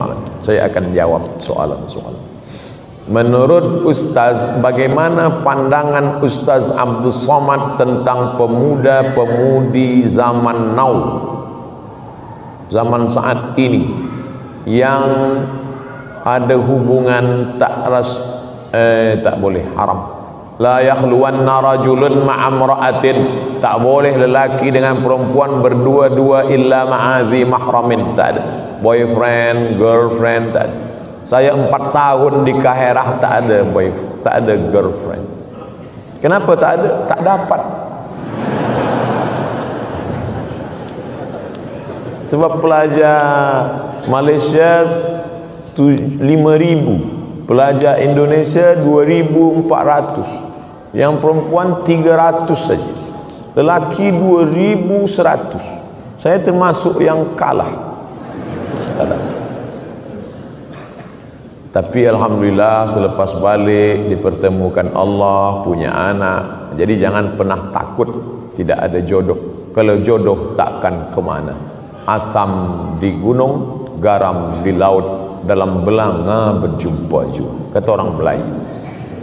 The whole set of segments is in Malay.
amalan. Saya akan jawab soalan-soalan. Menurut Ustaz, bagaimana pandangan Ustaz Abdul Somad tentang pemuda-pemudi zaman now, zaman saat ini, yang ada hubungan tak boleh, haram. La yakhluwanna rajulun ma'amra'atin, tak boleh lelaki dengan perempuan berdua-dua illa ma'azi mahramin, tak ada boyfriend, girlfriend, tak ada. Saya 4 tahun di Kaherah tak ada boyfriend, tak ada girlfriend. Kenapa tak ada? Tak dapat. Sebab pelajar Malaysia 5,000, pelajar Indonesia 2,400, yang perempuan 300 saja, lelaki 2,100. Saya termasuk yang kalah. Tapi alhamdulillah selepas balik dipertemukan Allah, punya anak. Jadi jangan pernah takut tidak ada jodoh. Kalau jodoh takkan kemana. Asam di gunung, garam di laut, dalam belanga berjumpa juga, kata orang Melayu.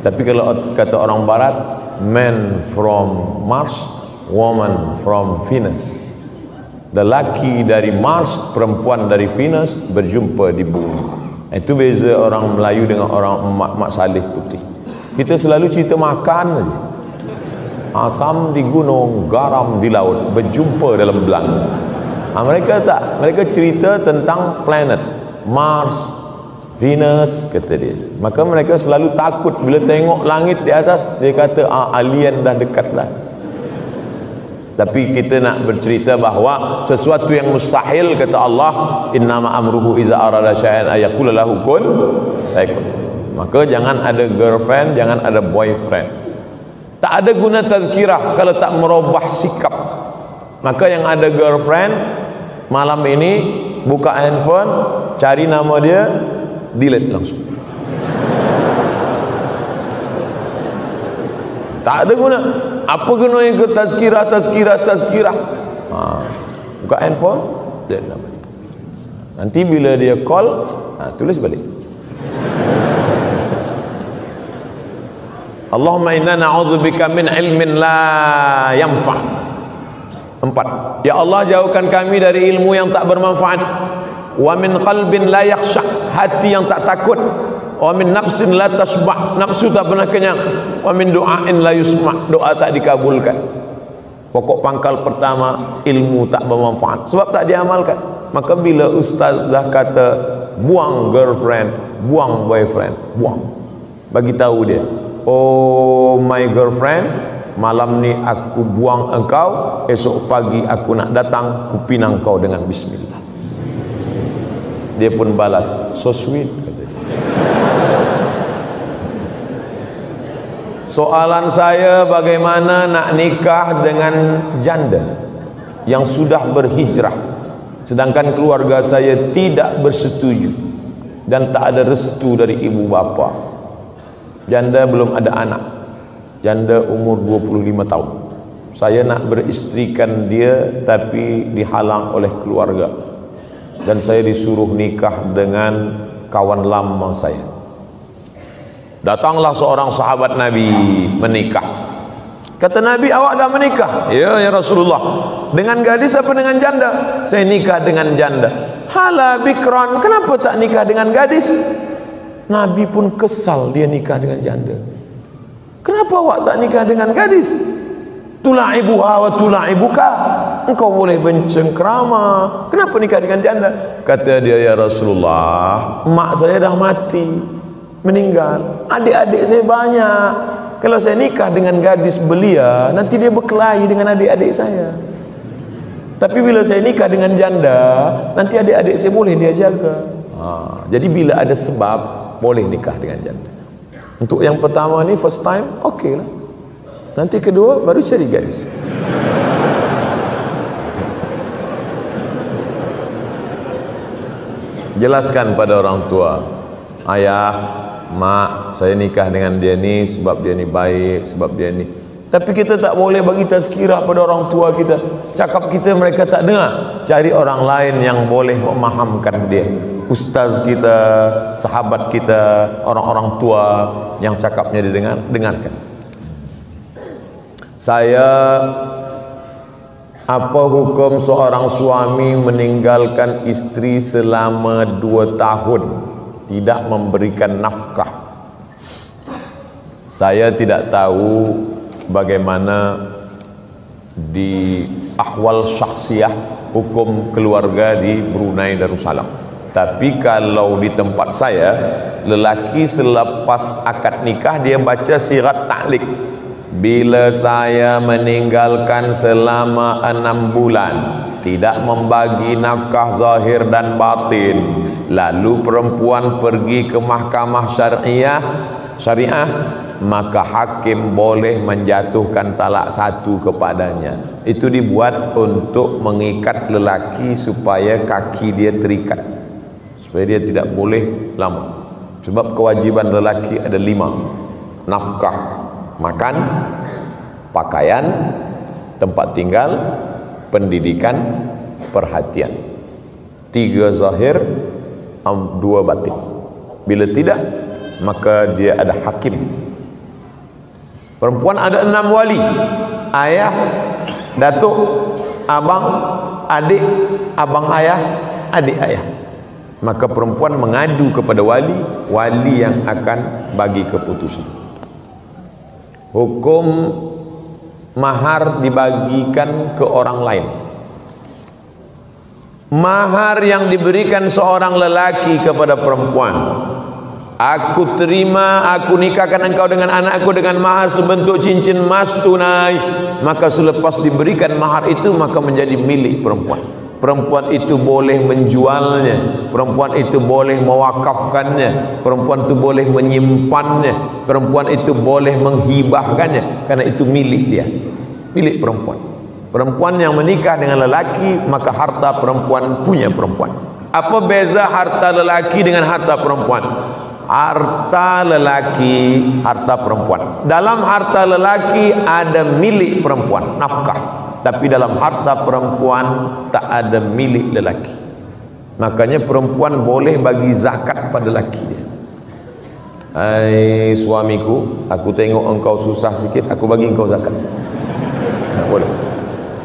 Tapi kalau kata orang Barat, man from Mars, woman from Venus. Lelaki dari Mars, perempuan dari Venus berjumpa di bumi. Itu beza orang Melayu dengan orang mak saleh putih. Kita selalu cerita makan saja. Asam di gunung, garam di laut, berjumpa dalam belanga. Mereka tak, mereka cerita tentang planet Mars, Venus, kata dia. Maka mereka selalu takut bila tengok langit di atas, dia kata alien dah dekat dah. Tapi kita nak bercerita bahawa sesuatu yang mustahil, kata Allah, innama amruhu iza arada syai'an ayaqula lahu kun fayakun. Maka jangan ada girlfriend, jangan ada boyfriend. Tak ada guna tazkirah kalau tak merubah sikap. Maka yang ada girlfriend, malam ini buka handphone, cari nama dia, delete langsung. Tak ada guna. Apa guna yang ke tazkirah? Buka handphone, delete nama dia. Nanti bila dia call, tulis balik. Allahumma inna na'udzubika min ilmin la yanfa'. 4. Ya Allah, jauhkan kami dari ilmu yang tak bermanfaat. Wa min qalbin la yakhsha, hati yang tak takut. Wa min nafsin la tasbah, nafsu tak pernah kenyang. Wa min du'ain la yusma', doa tak dikabulkan. Pokok pangkal pertama, ilmu tak bermanfaat sebab tak diamalkan. Maka bila ustaz dah kata buang girlfriend, buang boyfriend, buang, bagi tahu dia, oh my girlfriend, malam ni aku buang engkau, esok pagi aku nak datang, ku pinang kau dengan bismillah. Dia pun balas, so sweet, kata dia. Soalan saya, bagaimana nak nikah dengan janda yang sudah berhijrah, sedangkan keluarga saya tidak bersetuju dan tak ada restu dari ibu bapa. Janda belum ada anak, janda umur 25 tahun. Saya nak beristrikan dia tapi dihalang oleh keluarga, dan saya disuruh nikah dengan kawan lama saya. Datanglah seorang sahabat Nabi menikah. Kata Nabi, awak dah menikah? Ya, ya Rasulullah. Dengan gadis apa dengan janda? Saya nikah dengan janda. Hala bikran, kenapa tak nikah dengan gadis? Nabi pun kesal dia nikah dengan janda. Kenapa awak tak nikah dengan gadis? Tula'ibuha wa tula'ibuka, engkau boleh bercengkrama, kenapa nikah dengan janda? Kata dia, ya Rasulullah, mak saya dah mati, meninggal, adik-adik saya banyak. Kalau saya nikah dengan gadis belia, nanti dia berkelahi dengan adik-adik saya. Tapi bila saya nikah dengan janda, nanti adik-adik saya boleh dia jaga. Jadi bila ada sebab, boleh nikah dengan janda. Untuk yang pertama ni, first time, okey lah. Nanti kedua, baru cari gadis. Jelaskan pada orang tua, ayah, mak, saya nikah dengan dia ni sebab dia ni baik, sebab dia ni. Tapi kita tak boleh bagi tazkirah pada orang tua kita. Cakap kita mereka tak dengar. Cari orang lain yang boleh memahamkan dia. Ustaz kita, sahabat kita, orang-orang tua yang cakapnya dengarkan. Apa hukum seorang suami meninggalkan istri selama 2 tahun tidak memberikan nafkah? Saya tidak tahu bagaimana di ahwal syakhsiyah hukum keluarga di Brunei Darussalam. Tapi kalau di tempat saya, lelaki selepas akad nikah dia baca sirat ta'liq. Bila saya meninggalkan selama 6 bulan, tidak membagi nafkah zahir dan batin, lalu perempuan pergi ke mahkamah syariah, maka hakim boleh menjatuhkan talak 1 kepadanya. Itu dibuat untuk mengikat lelaki supaya kaki dia terikat, supaya dia tidak boleh lama. Sebab kewajiban lelaki ada 5: nafkah, makan, pakaian, tempat tinggal, pendidikan, perhatian. 3 zahir, 2 batin. Bila tidak, maka dia ada hakim. Perempuan ada 6 wali: ayah, datuk, abang, adik, abang ayah, adik ayah. Maka perempuan mengadu kepada wali yang akan bagi keputusan. Hukum mahar dibagikan ke orang lain. Mahar yang diberikan seorang lelaki kepada perempuan, aku terima, aku nikahkan engkau dengan anakku dengan mahar sebentuk cincin emas tunai, maka selepas diberikan mahar itu maka menjadi milik perempuan. Perempuan itu boleh menjualnya, perempuan itu boleh mewakafkannya, perempuan itu boleh menyimpannya, perempuan itu boleh menghibahkannya, karena itu milik dia, milik perempuan. Perempuan yang menikah dengan lelaki, maka harta perempuan punya perempuan. Apa beza harta lelaki dengan harta perempuan? Harta lelaki, harta perempuan. Dalam harta lelaki ada milik perempuan, nafkah. Tapi dalam harta perempuan tak ada milik lelaki. Makanya perempuan boleh bagi zakat pada lelaki dia. Hai suamiku, aku tengok engkau susah sikit, aku bagi engkau zakat. Tak boleh.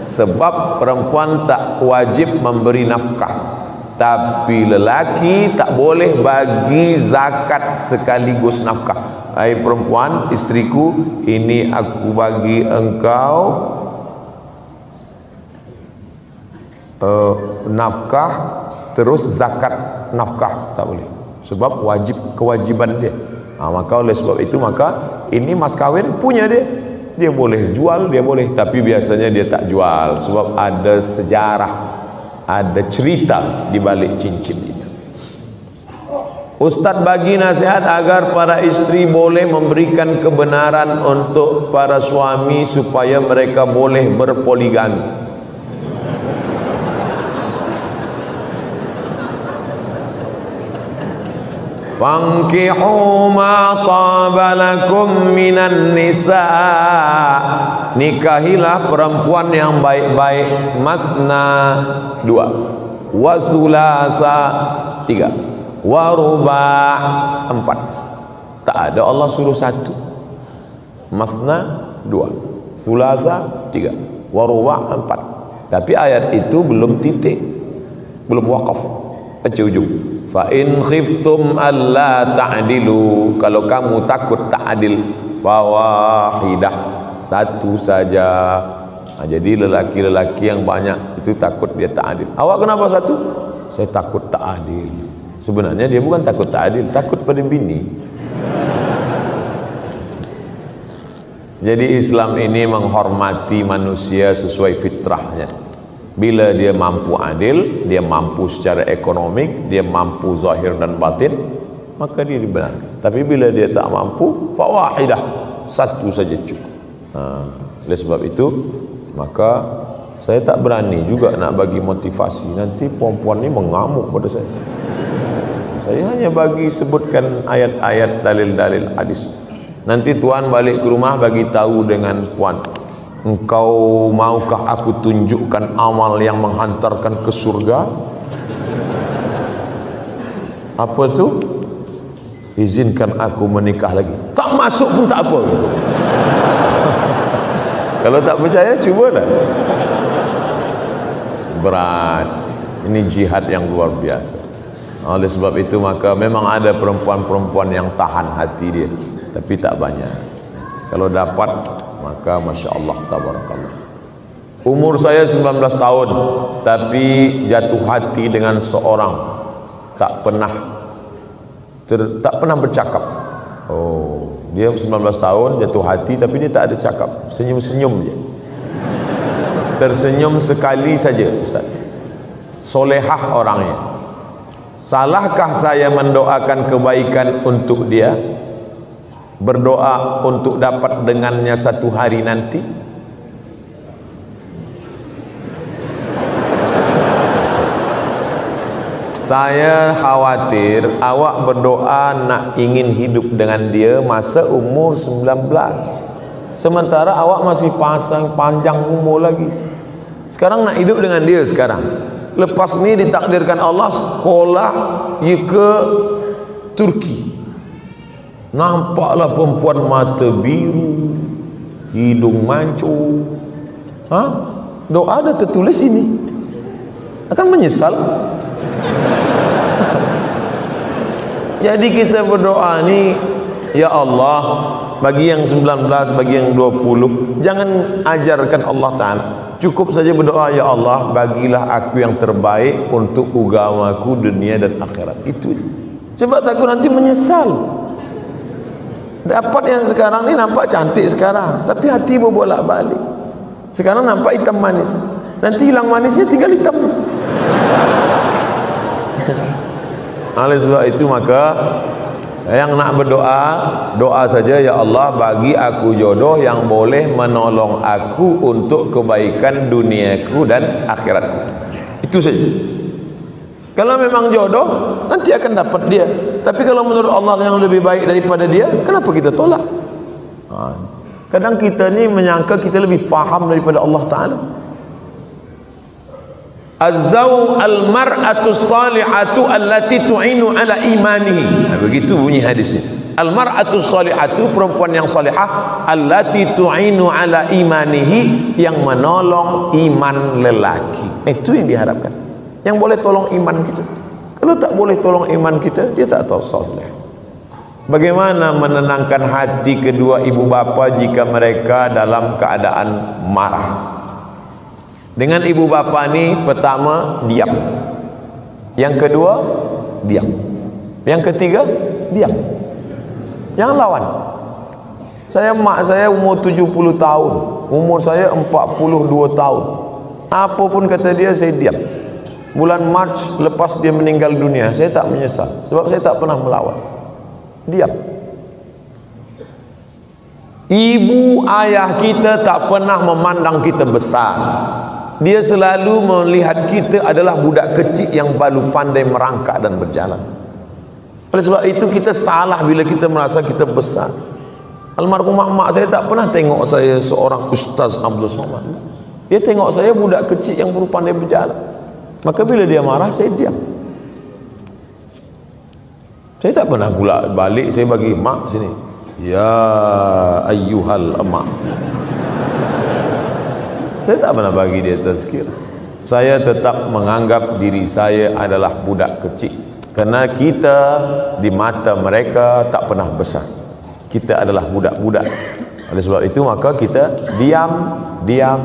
Sebab perempuan tak wajib memberi nafkah. Tapi lelaki tak boleh bagi zakat sekaligus nafkah. Hai perempuan, istriku, ini aku bagi engkau nafkah terus zakat nafkah, tak boleh. Sebab kewajiban dia. Maka oleh sebab itu, maka ini mas kawin punya dia. Dia boleh jual, dia boleh. Tapi biasanya dia tak jual, sebab ada sejarah, ada cerita di balik cincin itu. Ustaz bagi nasihat agar para istri boleh memberikan kebenaran untuk para suami supaya mereka boleh berpoligami. Fankihu ma taba lakum minan nisa, nikahilah perempuan yang baik-baik. Masna 2, wa sulasa 3, wa ruba' 4. Tak ada Allah suruh 1. Masna 2, sulasa 3, wa ruba' 4. Tapi ayat itu belum titik, belum wakaf, baca ujung. Fa in khiftum alla ta'dilu, kalau kamu takut tak adil, fawahidah, 1 saja. Jadi lelaki-lelaki yang banyak itu takut dia tak adil. Awak kenapa 1? Saya takut tak adil. Sebenarnya dia bukan takut tak adil, takut pada bini. Jadi Islam ini menghormati manusia sesuai fitrahnya. Bila dia mampu adil, dia mampu secara ekonomik, dia mampu zahir dan batin, maka dia dibenarkan. Tapi bila dia tak mampu, fawahidah, 1 saja cukup. Oleh sebab itu, maka saya tak berani juga nak bagi motivasi. Nanti perempuan ni mengamuk pada saya. Saya hanya bagi sebutkan ayat-ayat, dalil-dalil hadis. Nanti tuan balik ke rumah bagi tahu dengan puan, engkau maukah aku tunjukkan amal yang menghantarkan ke surga? Apa tu? Izinkan aku menikah lagi. Tak masuk pun tak apa. Kalau tak percaya, cubalah. Berat. Ini jihad yang luar biasa. Oleh sebab itu maka memang ada perempuan-perempuan yang tahan hati dia, tapi tak banyak. Kalau dapat, maka Masya Allah, tabarakallah. Umur saya 19 tahun, tapi jatuh hati dengan seorang. Tak pernah bercakap. Oh, dia 19 tahun jatuh hati, tapi dia tak ada cakap, senyum-senyum je. Tersenyum sekali saja, Ustaz. Solehah orangnya. Salahkah saya mendoakan kebaikan untuk dia, berdoa untuk dapat dengannya satu hari nanti? Saya khawatir awak berdoa nak ingin hidup dengan dia masa umur 19, sementara awak masih panjang umur lagi. Sekarang nak hidup dengan dia sekarang, lepas ni ditakdirkan Allah sekolah ke Turki, nampaklah perempuan mata biru, hidung mancung. Doa ada tertulis ini, akan menyesal. Jadi kita berdoa ni, ya Allah, bagi yang 19, bagi yang 20, jangan ajarkan Allah Ta'ala. Cukup saja berdoa, ya Allah, bagilah aku yang terbaik untuk agamaku dunia dan akhirat. Itu. Sebab takut nanti menyesal. Dapat yang sekarang ni nampak cantik sekarang, tapi hati berbolak-balik. Sekarang nampak hitam manis, nanti hilang manisnya tinggal hitam. Oleh sebab itu maka yang nak berdoa, doa saja, ya Allah, bagi aku jodoh yang boleh menolong aku untuk kebaikan duniaku dan akhiratku. Itu saja. Kalau memang jodoh, nanti akan dapat dia. Tapi kalau menurut Allah yang lebih baik daripada dia, kenapa kita tolak? Kadang kita ni menyangka kita lebih faham daripada Allah Ta'ala. Az-zaw al-mar'atu salihatu allati tu'inu ala imanihi. Begitu bunyi hadisnya. Al-mar'atu salihatu, perempuan yang salihah, allati tu'inu ala imanihi, yang menolong iman lelaki. Itu yang diharapkan, yang boleh tolong iman kita. Kalau tak boleh tolong iman kita, dia tak tahu salih. Bagaimana menenangkan hati kedua ibu bapa jika mereka dalam keadaan marah? Dengan ibu bapa ni, pertama diam, yang kedua diam, yang ketiga diam, jangan lawan. Mak saya umur 70 tahun, umur saya 42 tahun. Apa pun kata dia, saya diam. Bulan Mac lepas dia meninggal dunia, saya tak menyesal, sebab saya tak pernah melawan. Diam. Ibu ayah kita tak pernah memandang kita besar. Dia selalu melihat kita adalah budak kecil yang baru pandai merangkak dan berjalan. Oleh sebab itu kita salah bila kita merasa kita besar. Almarhumah mak saya tak pernah tengok saya seorang Ustaz Abdul Somad. Dia tengok saya budak kecil yang baru pandai berjalan. Maka bila dia marah, saya diam. Saya tak pernah pula balik, saya bagi mak sini, ya ayyuhal emak. Saya tak pernah bagi dia tazkir. Saya tetap menganggap diri saya adalah budak kecil, kerana kita di mata mereka tak pernah besar. Kita adalah budak-budak. Oleh sebab itu maka kita diam.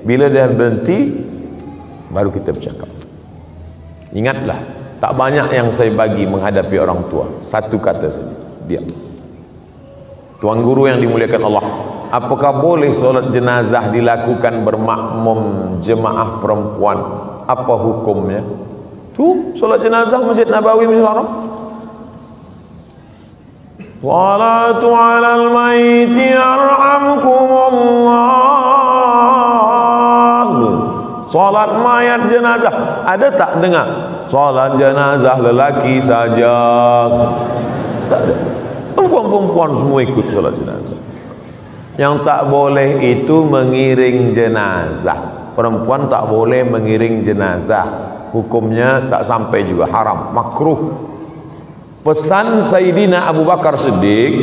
Bila dia berhenti, baru kita bercakap. Ingatlah, tak banyak yang saya bagi menghadapi orang tua. Satu kata saja, diam. Tuan guru yang dimuliakan Allah, apakah boleh solat jenazah dilakukan bermakmum jemaah perempuan? Apa hukumnya? Tu solat jenazah Masjid Nabawi, Masjid Haram. Salatu alal maiti yarhamkumullah. Solat mayat jenazah, ada tak dengar? Solat jenazah lelaki saja. Tak ada. Perempuan perempuan semua ikut solat jenazah. Yang tak boleh itu mengiring jenazah. Perempuan tak boleh mengiring jenazah. Hukumnya tak sampai juga, haram, makruh. Pesan Sayyidina Abu Bakar Siddiq,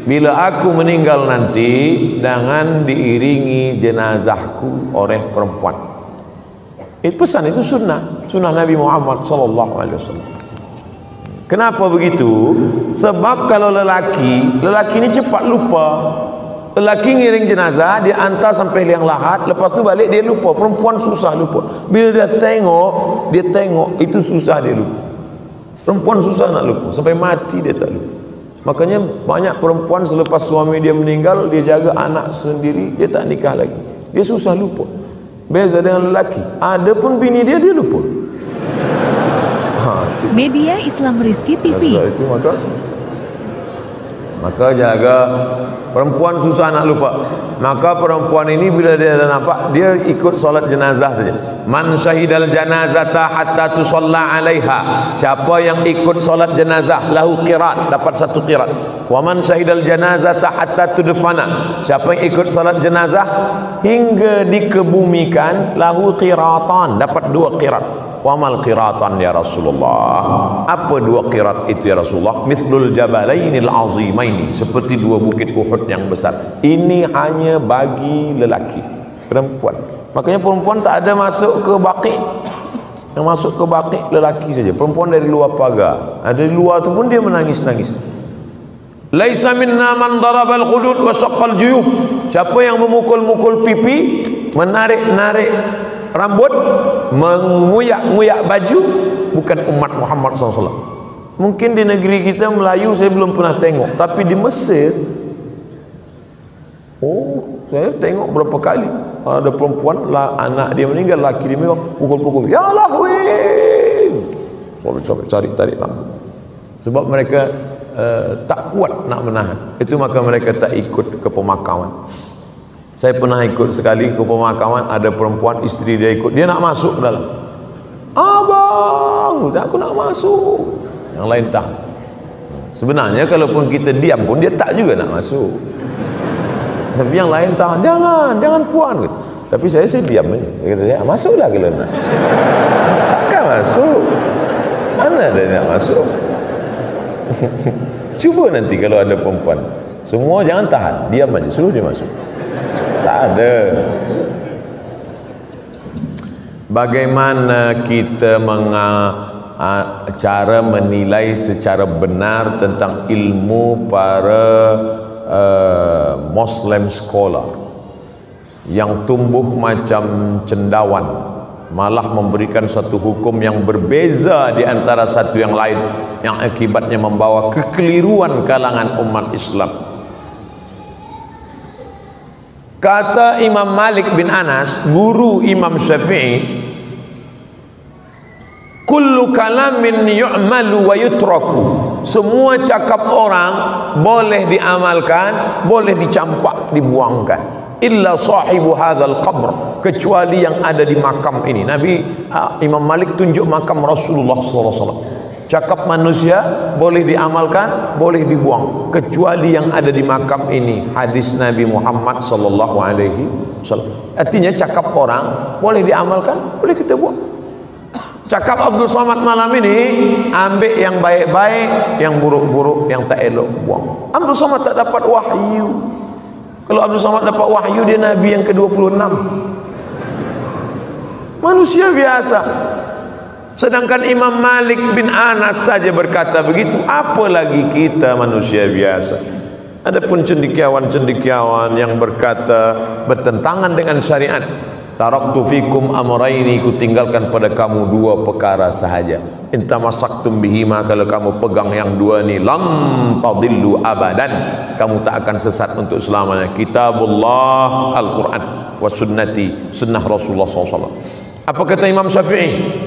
bila aku meninggal nanti jangan diiringi jenazahku oleh perempuan. Itu pesan, itu sunnah Nabi Muhammad SAW. Kenapa begitu? Sebab kalau lelaki ini cepat lupa. Lelaki ngiring jenazah, dia hantar sampai liang lahat, lepas tu balik dia lupa. Perempuan susah lupa. Bila dia tengok itu susah dia lupa. Perempuan susah nak lupa, sampai mati dia tak lupa. Makanya banyak perempuan selepas suami dia meninggal, dia jaga anak sendiri, dia tak nikah lagi. Dia susah lupa. Beza dengan lelaki, ada pun bini dia lupa. Media Islam Rizki TV. Itu maka jaga. Perempuan susah nak lupa. Maka perempuan ini bila dia dah nampak, dia ikut solat jenazah saja. Man syahidal janazata hatta tusalla alaiha. Siapa yang ikut solat jenazah lahu qirat, dapat 1 qirat. Wa man syahidal janazata hatta tudfana. Siapa yang ikut solat jenazah hingga dikebumikan lahu qiratan, dapat 2 qirat. Wa mal qiratan ya Rasulullah. Apa 2 qirat itu ya Rasulullah? Mithlul jabalainil azimaini, seperti 2 bukit Uhud yang besar. Ini hanya bagi lelaki. Perempuan, makanya perempuan tak ada masuk ke baqi. Yang masuk ke baqi lelaki saja. Perempuan dari luar pagar. Dari luar tu pun dia menangis-nangis. Laisa minna man darabal khudud wa saqqal juyub. Siapa yang memukul-mukul pipi, menarik-narik rambut, menguyak-nguyak baju, bukan umat Muhammad SAW. Mungkin di negeri kita Melayu saya belum pernah tengok, tapi di Mesir, saya tengok berapa kali ada perempuan lah, anak dia meninggal, laki dia meninggal, pukul-pukul, ya lahwin, sampai tarik rambut. Sebab mereka tak kuat nak menahan. Itu maka mereka tak ikut ke pemakaman. Saya pernah ikut sekali ke pemakaman, ada perempuan, isteri dia ikut, dia nak masuk ke dalam. Abang, aku nak masuk. Yang lain tak. Sebenarnya kalaupun kita diam pun dia tak juga nak masuk. Tapi yang lain tak, jangan puan. Tapi saya diam aja. Dia kata, ya, masuklah kalau nak. Takkan masuk. Mana ada nak masuk? Cuba nanti kalau ada perempuan, semua jangan tahan, diam aja, suruh dia masuk. Tak ada. Bagaimana kita cara menilai secara benar tentang ilmu para Muslim scholar yang tumbuh macam cendawan, malah memberikan satu hukum yang berbeza di antara satu yang lain, yang akibatnya membawa kekeliruan kalangan umat Islam. Kata Imam Malik bin Anas, guru Imam Syafi'i, kullu kalamin yu'malu wa yutraku. Semua cakap orang boleh diamalkan, boleh dicampak, dibuangkan. Illa sahibu hadzal qabr, kecuali yang ada di makam ini. Imam Malik tunjuk makam Rasulullah SAW. Cakap manusia boleh diamalkan, boleh dibuang, kecuali yang ada di makam ini. Hadis Nabi Muhammad SAW. Artinya cakap orang boleh diamalkan, boleh kita buang. Cakap Abdul Somad malam ini, ambil yang baik-baik, yang buruk-buruk, yang tak elok, buang. Abdul Somad tak dapat wahyu. Kalau Abdul Somad dapat wahyu, dia Nabi yang ke-26. Manusia biasa. Sedangkan Imam Malik bin Anas saja berkata begitu, apalagi kita manusia biasa. Adapun cendekiawan-cendekiawan yang berkata bertentangan dengan syariat, taraktu fikum amraini, ku tinggalkan pada kamu 2 perkara sahaja. In tamassaktum bihima, kalau kamu pegang yang 2 ni, lam tadillu abadan, kamu tak akan sesat untuk selamanya. Kitabullah, Al-Quran, wa sunnati, sunnah Rasulullah SAW. Apa kata Imam Syafi'i?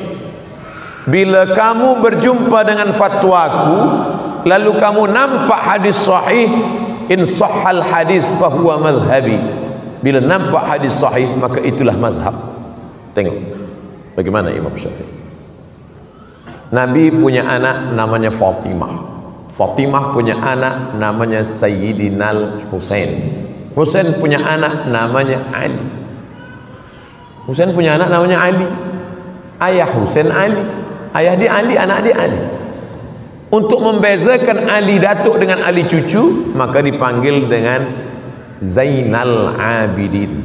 Bila kamu berjumpa dengan fatwaku, lalu kamu nampak hadis sahih, in sahhal hadis fahuwa madhhabi. Bila nampak hadis sahih, maka itulah mazhab. Tengok bagaimana Imam Syafi'i. Nabi punya anak namanya Fatimah. Fatimah punya anak namanya Sayyidinal Husain. Husain punya anak namanya Ali. Husain punya anak namanya Ali. Ayah Husain Ali, ayah dia Ali, anak dia Ali. Untuk membezakan Ali datuk dengan Ali cucu, maka dipanggil dengan Zainal Abidin.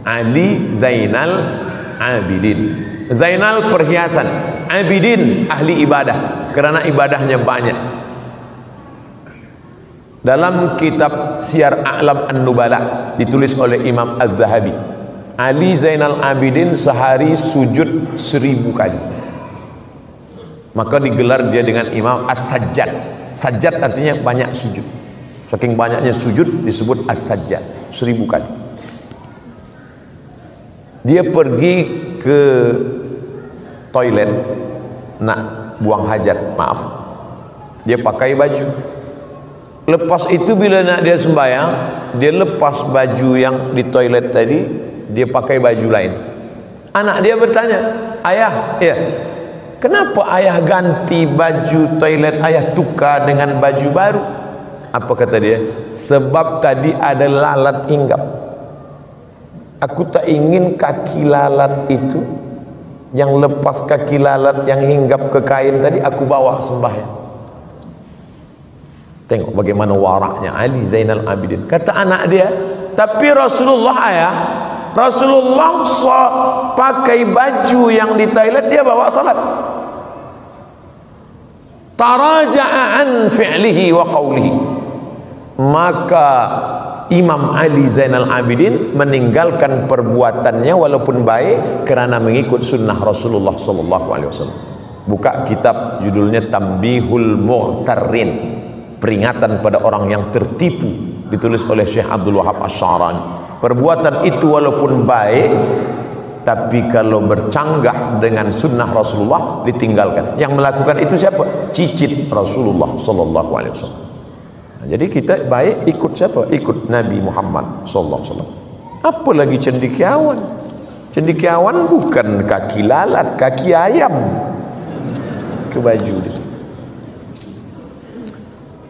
Ali Zainal Abidin. Zainal perhiasan, Abidin ahli ibadah, kerana ibadahnya banyak. Dalam kitab Syiar A'lam An-Nubala ditulis oleh Imam Az-Zahabi, Ali Zainal Abidin sehari sujud 1000 kali. Maka digelar dia dengan Imam As-Sajjad. Sajjad artinya banyak sujud. Saking banyaknya sujud disebut As-Sajjad, 1000 kali. Dia pergi ke toilet nak buang hajat, maaf, dia pakai baju. Lepas itu bila nak dia sembahyang, dia lepas baju yang di toilet tadi, dia pakai baju lain. Anak dia bertanya, ayah, ya, kenapa ayah ganti baju toilet, ayah tukar dengan baju baru? Apa kata dia? Sebab tadi ada lalat hinggap. Aku tak ingin kaki lalat itu, yang lepas kaki lalat yang hinggap ke kain tadi, aku bawa sembahyang. Tengok bagaimana waraknya Ali Zainal Abidin. Kata anak dia, tapi Rasulullah, ayah, Rasulullah pakai baju yang di toilet, dia bawa salat. Taraja'a an fi'lihi wa qawlihi. Maka Imam Ali Zainal Abidin meninggalkan perbuatannya walaupun baik kerana mengikut sunnah Rasulullah sallallahu alaihi wasallam. Buka kitab judulnya Tambihul Mughtarrin, peringatan pada orang yang tertipu, ditulis oleh Syekh Abdul Wahab Asy-Sy'arani. Perbuatan itu walaupun baik, tapi kalau bercanggah dengan sunnah Rasulullah ditinggalkan. Yang melakukan itu siapa? Cicit Rasulullah sallallahu alaihi wasallam. Jadi kita baik ikut siapa? Ikut Nabi Muhammad sallallahu alaihi wasallam. Apa lagi cendekiawan? Cendekiawan bukan kaki lalat, kaki ayam ke baju dia.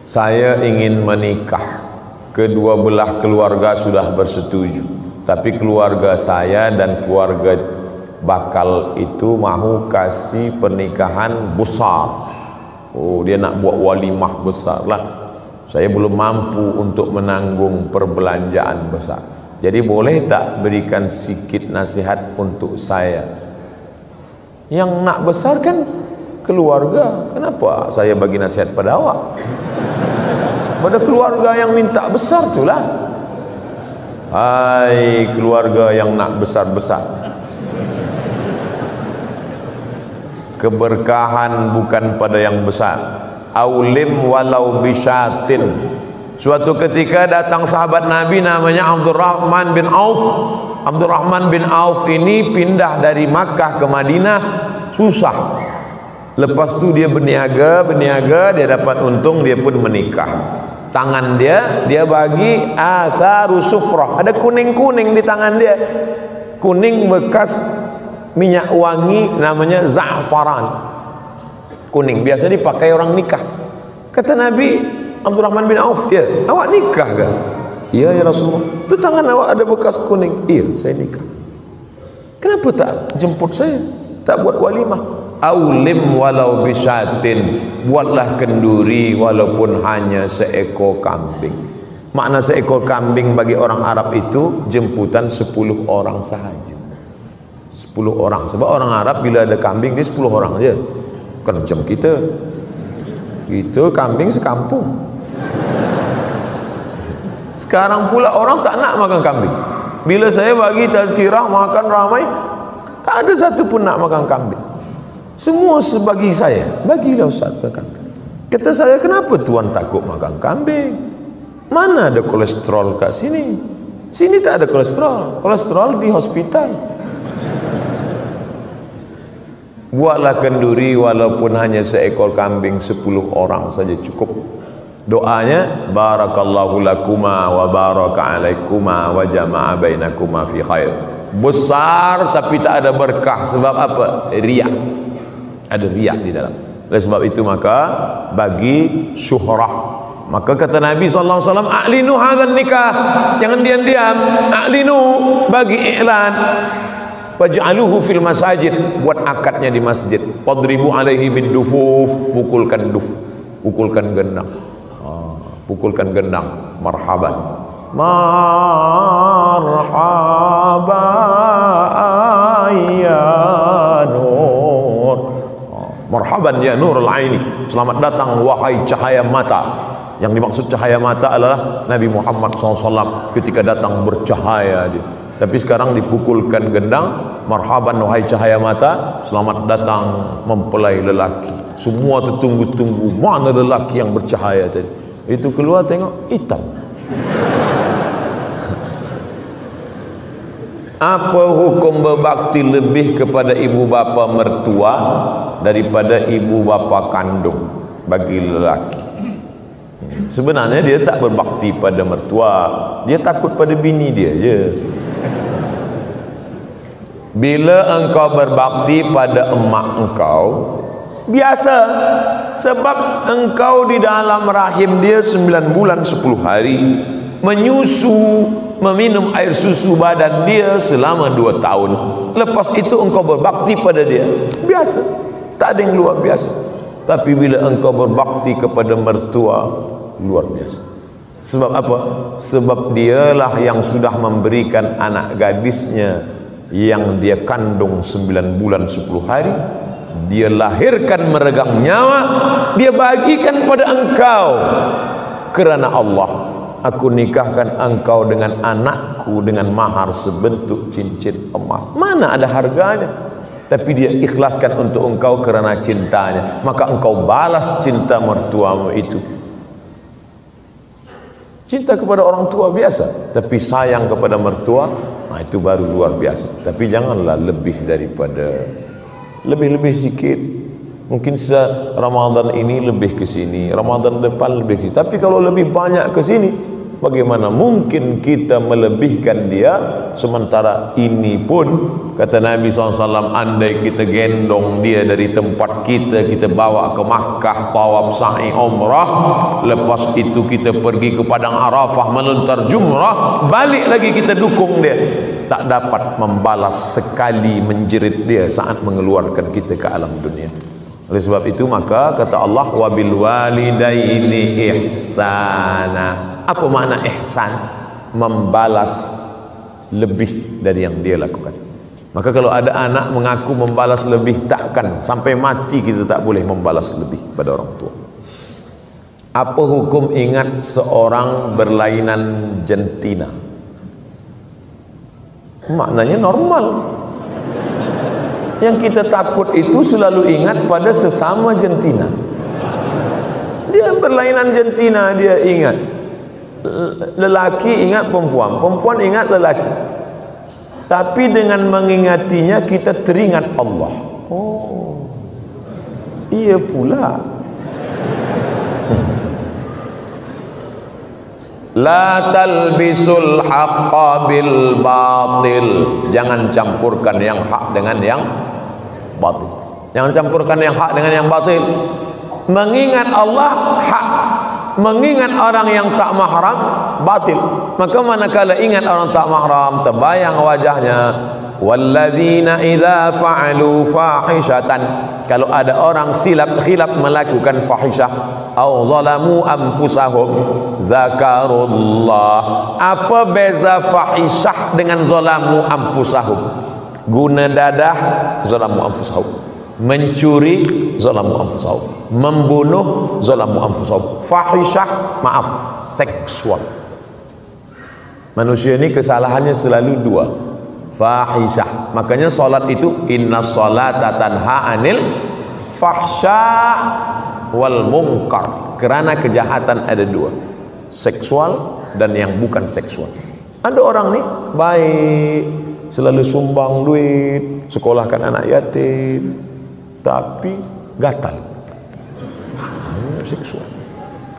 Saya ingin menikah. Kedua belah keluarga sudah bersetuju, tapi keluarga saya dan keluarga bakal itu mahu kasih pernikahan besar. Oh, dia nak buat walimah besar lah. Saya belum mampu untuk menanggung perbelanjaan besar. Jadi boleh tak berikan sikit nasihat untuk saya? Yang nak besar kan keluarga. Kenapa saya bagi nasihat pada awak? Pada keluarga yang minta besar itulah. Hai keluarga yang nak besar-besar, keberkahan bukan pada yang besar. Aulim walau bisyatin. Suatu ketika datang sahabat Nabi namanya Abdurrahman bin Auf. Abdurrahman bin Auf ini pindah dari Makkah ke Madinah, susah. Lepas tu dia berniaga, dia dapat untung, dia pun menikah. Tangan dia bagi atharu sufrah, ada kuning-kuning di tangan dia. Kuning bekas minyak wangi namanya za'faran. Kuning biasa dipakai orang nikah. Kata Nabi, Abdurrahman bin Auf, ya, awak nikah kan? Iya ya Rasulullah. Itu tangan awak ada bekas kuning. Iya, saya nikah. Kenapa tak jemput saya? Tak buat walimah? Aulim walau bisyatin. Buatlah kenduri walaupun hanya seekor kambing. Makna seekor kambing bagi orang Arab itu jemputan 10 orang sahaja. 10 orang. Sebab orang Arab bila ada kambing dia 10 orang aja. Bukan macam kita. Itu kambing sekampung. Sekarang pula orang tak nak makan kambing. Bila saya bagi tazkirah makan ramai, tak ada satu pun nak makan kambing. Semua sebagi saya. Bagilah Ustaz makan kambing. Kata saya, kenapa tuan takut makan kambing? Mana ada kolesterol kat sini? Sini tak ada kolesterol. Kolesterol di hospital. Buatlah kenduri walaupun hanya seekor kambing, 10 orang saja cukup. Doanya, barakallahu lakuma wa baraka alaikuma wa jama'a bainakuma fi khair. Besar tapi tak ada berkah. Sebab apa? Riak. Ada riak di dalam. Oleh sebab itu maka bagi syuhrah, maka kata Nabi SAW, a'linu hadzal nikah, jangan diam-diam, a'linu, bagi iklan, waj'aluhu fil masajid, buat akadnya di masjid, wadribu alaihi bidufuf, pukulkan gendang, pukulkan gendang, marhaban, ya nur, marhaban ya nurul aini, selamat datang wahai cahaya mata. Yang dimaksud cahaya mata adalah Nabi Muhammad SAW ketika datang bercahaya dia. Tapi sekarang dipukulkan gendang, marhaban wahai cahaya mata, selamat datang mempelai lelaki. Semua tertunggu-tunggu, mana lelaki yang bercahaya tadi. Itu keluar tengok hitam. Apa hukum berbakti lebih kepada ibu bapa mertua daripada ibu bapa kandung bagi lelaki? Sebenarnya dia tak berbakti pada mertua, dia takut pada bini dia je. Bila engkau berbakti pada emak engkau, biasa, sebab engkau di dalam rahim dia 9 bulan 10 hari, menyusu, meminum air susu badan dia selama 2 tahun. Lepas itu engkau berbakti pada dia, biasa, tak ada yang luar biasa. Tapi bila engkau berbakti kepada mertua, luar biasa. Sebab apa? Sebab dialah yang sudah memberikan anak gadisnya yang dia kandung 9 bulan 10 hari, dia lahirkan meregang nyawa, dia bagikan pada engkau. Kerana Allah, aku nikahkan engkau dengan anakku dengan mahar sebentuk cincin emas. Mana ada harganya? Tapi dia ikhlaskan untuk engkau kerana cintanya, maka engkau balas cinta mertuamu itu. Cinta kepada orang tua biasa, tapi sayang kepada mertua, nah itu baru luar biasa. Tapi janganlah lebih daripada, lebih sikit. Mungkin Ramadan ini lebih ke sini, Ramadan depan lebih ke sini. Tapi kalau lebih banyak ke sini, bagaimana mungkin kita melebihkan dia? Sementara ini pun kata Nabi SAW, andai kita gendong dia dari tempat kita bawa ke Makkah, tawaf sa'i umrah, lepas itu kita pergi ke Padang Arafah melontar jumrah, balik lagi kita dukung dia, tak dapat membalas sekali menjerit dia saat mengeluarkan kita ke alam dunia. Oleh sebab itu maka kata Allah, wabil walidaini ihsana. Apa makna ihsan? Membalas lebih dari yang dia lakukan. Maka kalau ada anak mengaku membalas lebih, takkan sampai mati kita tak boleh membalas lebih pada orang tua. Apa hukum ingat seorang berlainan jantina? Maknanya normal. Yang kita takut itu selalu ingat pada sesama jantina. Dia berlainan jantina, dia ingat. Lelaki ingat perempuan, perempuan ingat lelaki. Tapi dengan mengingatinya kita teringat Allah. Oh, iya pula. La talbisul haqqa bil batil. Jangan campurkan yang hak dengan yang batil. Jangan campurkan yang hak dengan yang batil. Mengingat Allah hak, mengingat orang yang tak mahram batil. Maka manakala ingat orang tak mahram, terbayang wajahnya. Walladzina idza fa'alu fahishatan, kalau ada orang khilaf melakukan fahisyah, au zalamu anfusahum zakarullah. Apa beza fahisyah dengan zalamu anfusahum? Guna dadah, zalamu anfusahum. Mencuri, zalamu anfusahum. Membunuh, zalamu anfusahum. Fahisyah, maaf, seksual. Manusia ini kesalahannya selalu dua, fahisyah. Makanya solat itu inna salata tanha anil fahsya wal munkar. Kerana kejahatan ada dua, seksual dan yang bukan seksual. Ada orang nih baik, selalu sumbang duit, sekolahkan anak yatim, tapi gatal, seksual.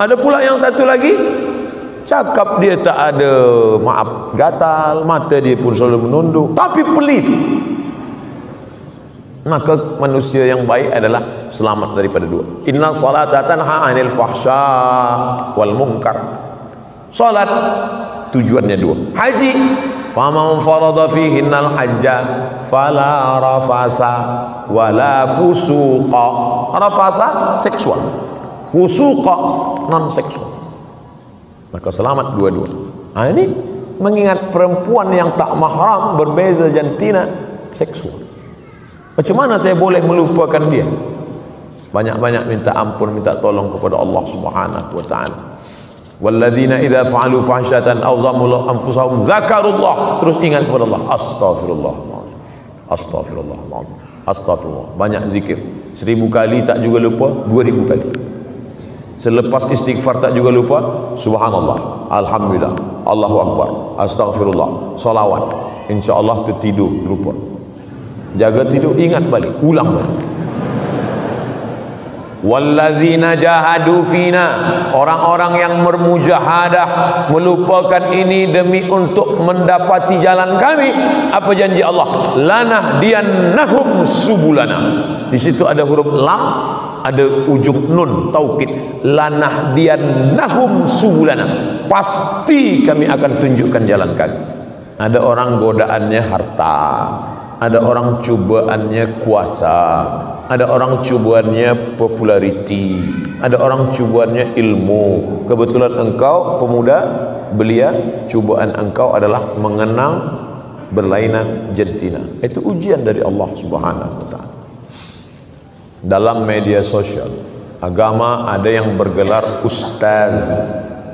Ada pula yang satu lagi, cakap dia tak ada, maaf, gatal, mata dia pun selalu menunduk, tapi pelit. Maka manusia yang baik adalah selamat daripada dua. Inna salata tanha 'anil fahsya wal munkar. Salat tujuannya dua. Haji, faman farada fihinnal hajja fala rafasa wala fusuqa. Rafasa seksual, fusuqa non seksual. Maka selamat dua-dua. Nah, ini mengingat perempuan yang tak mahram berbeza jantina seksual. Macam mana saya boleh melupakan dia? Banyak-banyak minta ampun, minta tolong kepada Allah Subhanahu wa taala. Walladzina idza fa'alu fahsyatan aw zalamu anfusahum dzakarullah, terus ingat kepada Allah. Astagfirullah. Astagfirullah. Astagfirullah. Banyak zikir. 1000 kali tak juga lupa, 2000 kali. Selepas istighfar tak juga lupa, subhanallah, alhamdulillah, Allahu akbar, astagfirullah, salawat. Insyaallah tertidur lupa. Jaga tidur, ingat balik, ulang balik. Wallazina jahadu fina, orang-orang yang bermujahadah melupakan ini demi untuk mendapati jalan kami. Apa janji Allah? Lanahdiyannahum subulana. Di situ ada huruf lam, ada ujung nun taukid. Lanahdiyannahum subulana, pasti kami akan tunjukkan jalan kami. Ada orang godaannya harta, ada orang cubaannya kuasa, ada orang cubaannya populariti, ada orang cubaannya ilmu. Kebetulan engkau pemuda belia, cubaan engkau adalah mengenang berlainan jantina. Itu ujian dari Allah Subhanahu wa taala. Dalam media sosial agama ada yang bergelar ustaz,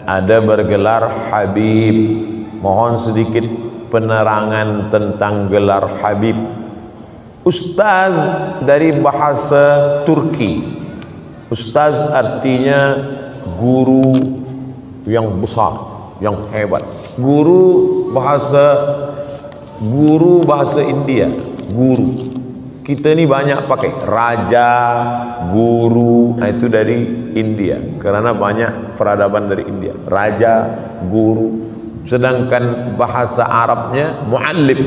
ada bergelar habib. Mohon sedikit penerangan tentang gelar habib. Ustaz dari bahasa Turki. Ustaz artinya guru yang besar, yang hebat. Guru bahasa India, guru. Kita ni banyak pakai raja, guru. Nah, itu dari India karena banyak peradaban dari India. Raja, guru. Sedangkan bahasa Arabnya muallim,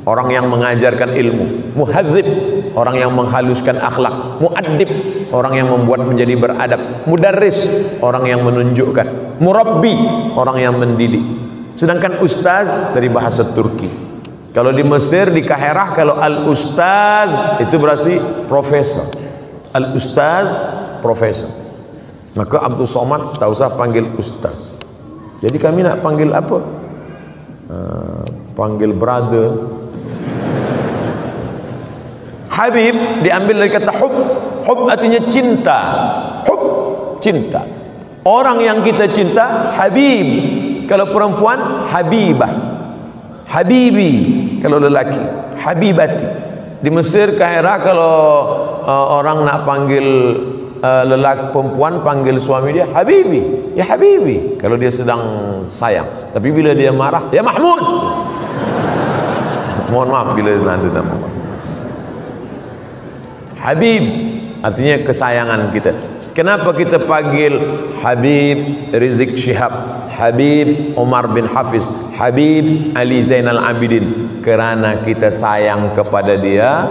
orang yang mengajarkan ilmu. Muhadzib, orang yang menghaluskan akhlak. Muaddib, orang yang membuat menjadi beradab. Mudarris, orang yang menunjukkan. Murabbi, orang yang mendidik. Sedangkan ustaz dari bahasa Turki. Kalau di Mesir, di Kaherah, kalau al-ustaz itu berarti profesor. Al-ustaz, profesor. Maka Abdul Somad tak usah panggil ustaz. Jadi kami nak panggil apa? Panggil brother. Habib diambil dari kata hub. Hub artinya cinta. Hub, cinta. Orang yang kita cinta, habib. Kalau perempuan, habibah. Habibi kalau lelaki, habibati. Di Mesir, Kairah, kalau orang nak panggil lelaki, perempuan panggil suami dia habibi, ya habibi kalau dia sedang sayang. Tapi bila dia marah, ya Mahmud. Mohon maaf bila nanti nama habib artinya kesayangan kita. Kenapa kita panggil Habib Rizik Syihab, Habib Umar bin Hafiz, Habib Ali Zainal Abidin? Kerana kita sayang kepada dia,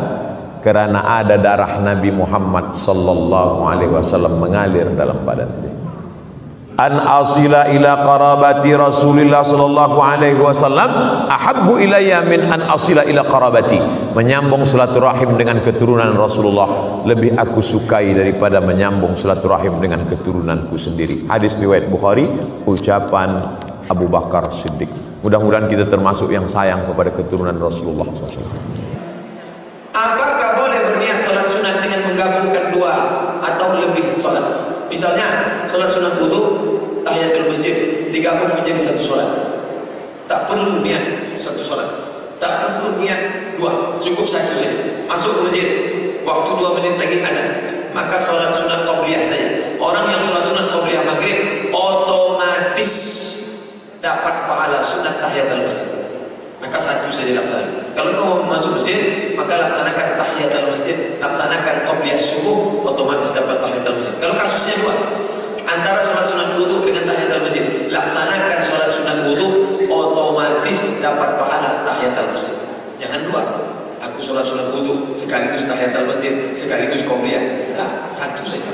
kerana ada darah Nabi Muhammad sallallahu alaihi wasallam mengalir dalam badan dia. An asila ila qarabati Rasulillah sallallahu alaihi wasallam ahabbu ilayya min an asila ila qarabati. Menyambung silaturahim dengan keturunan Rasulullah lebih aku sukai daripada menyambung silaturahim dengan keturunanku sendiri. Hadis riwayat Bukhari, ucapan Abu Bakar Siddiq. Mudah-mudahan kita termasuk yang sayang kepada keturunan Rasulullah SAW. Apakah boleh berniat salat sunat dengan menggabungkan dua atau lebih salat? Misalnya salat sunat wudu, tahiyatul masjid digabung menjadi satu salat. Tak perlu niat satu salat. Tak perlu niat dua, cukup satu saja. Masuk ke masjid, waktu 2 menit lagi azan, maka salat sunat qabliyah saja. Orang yang salat sunat qabliyah maghrib otomatis dapat pahala sunat tahiyatul masjid. Maka satu saja laksanakan. Kalau kau mau masuk masjid, maka laksanakan tahiyatul masjid, laksanakan qabliyah subuh, otomatis dapat tahiyatul masjid. Kalau kasusnya dua, antara salat sunat wudu dengan tahiyatul masjid, laksanakan salat sunat wudu, otomatis dapat pahala tahiyatul masjid. Jangan dua. Aku sholat sunat wudu, sekaligus tahiyatul masjid, sekaligus qobliyah. Nah, satu saja.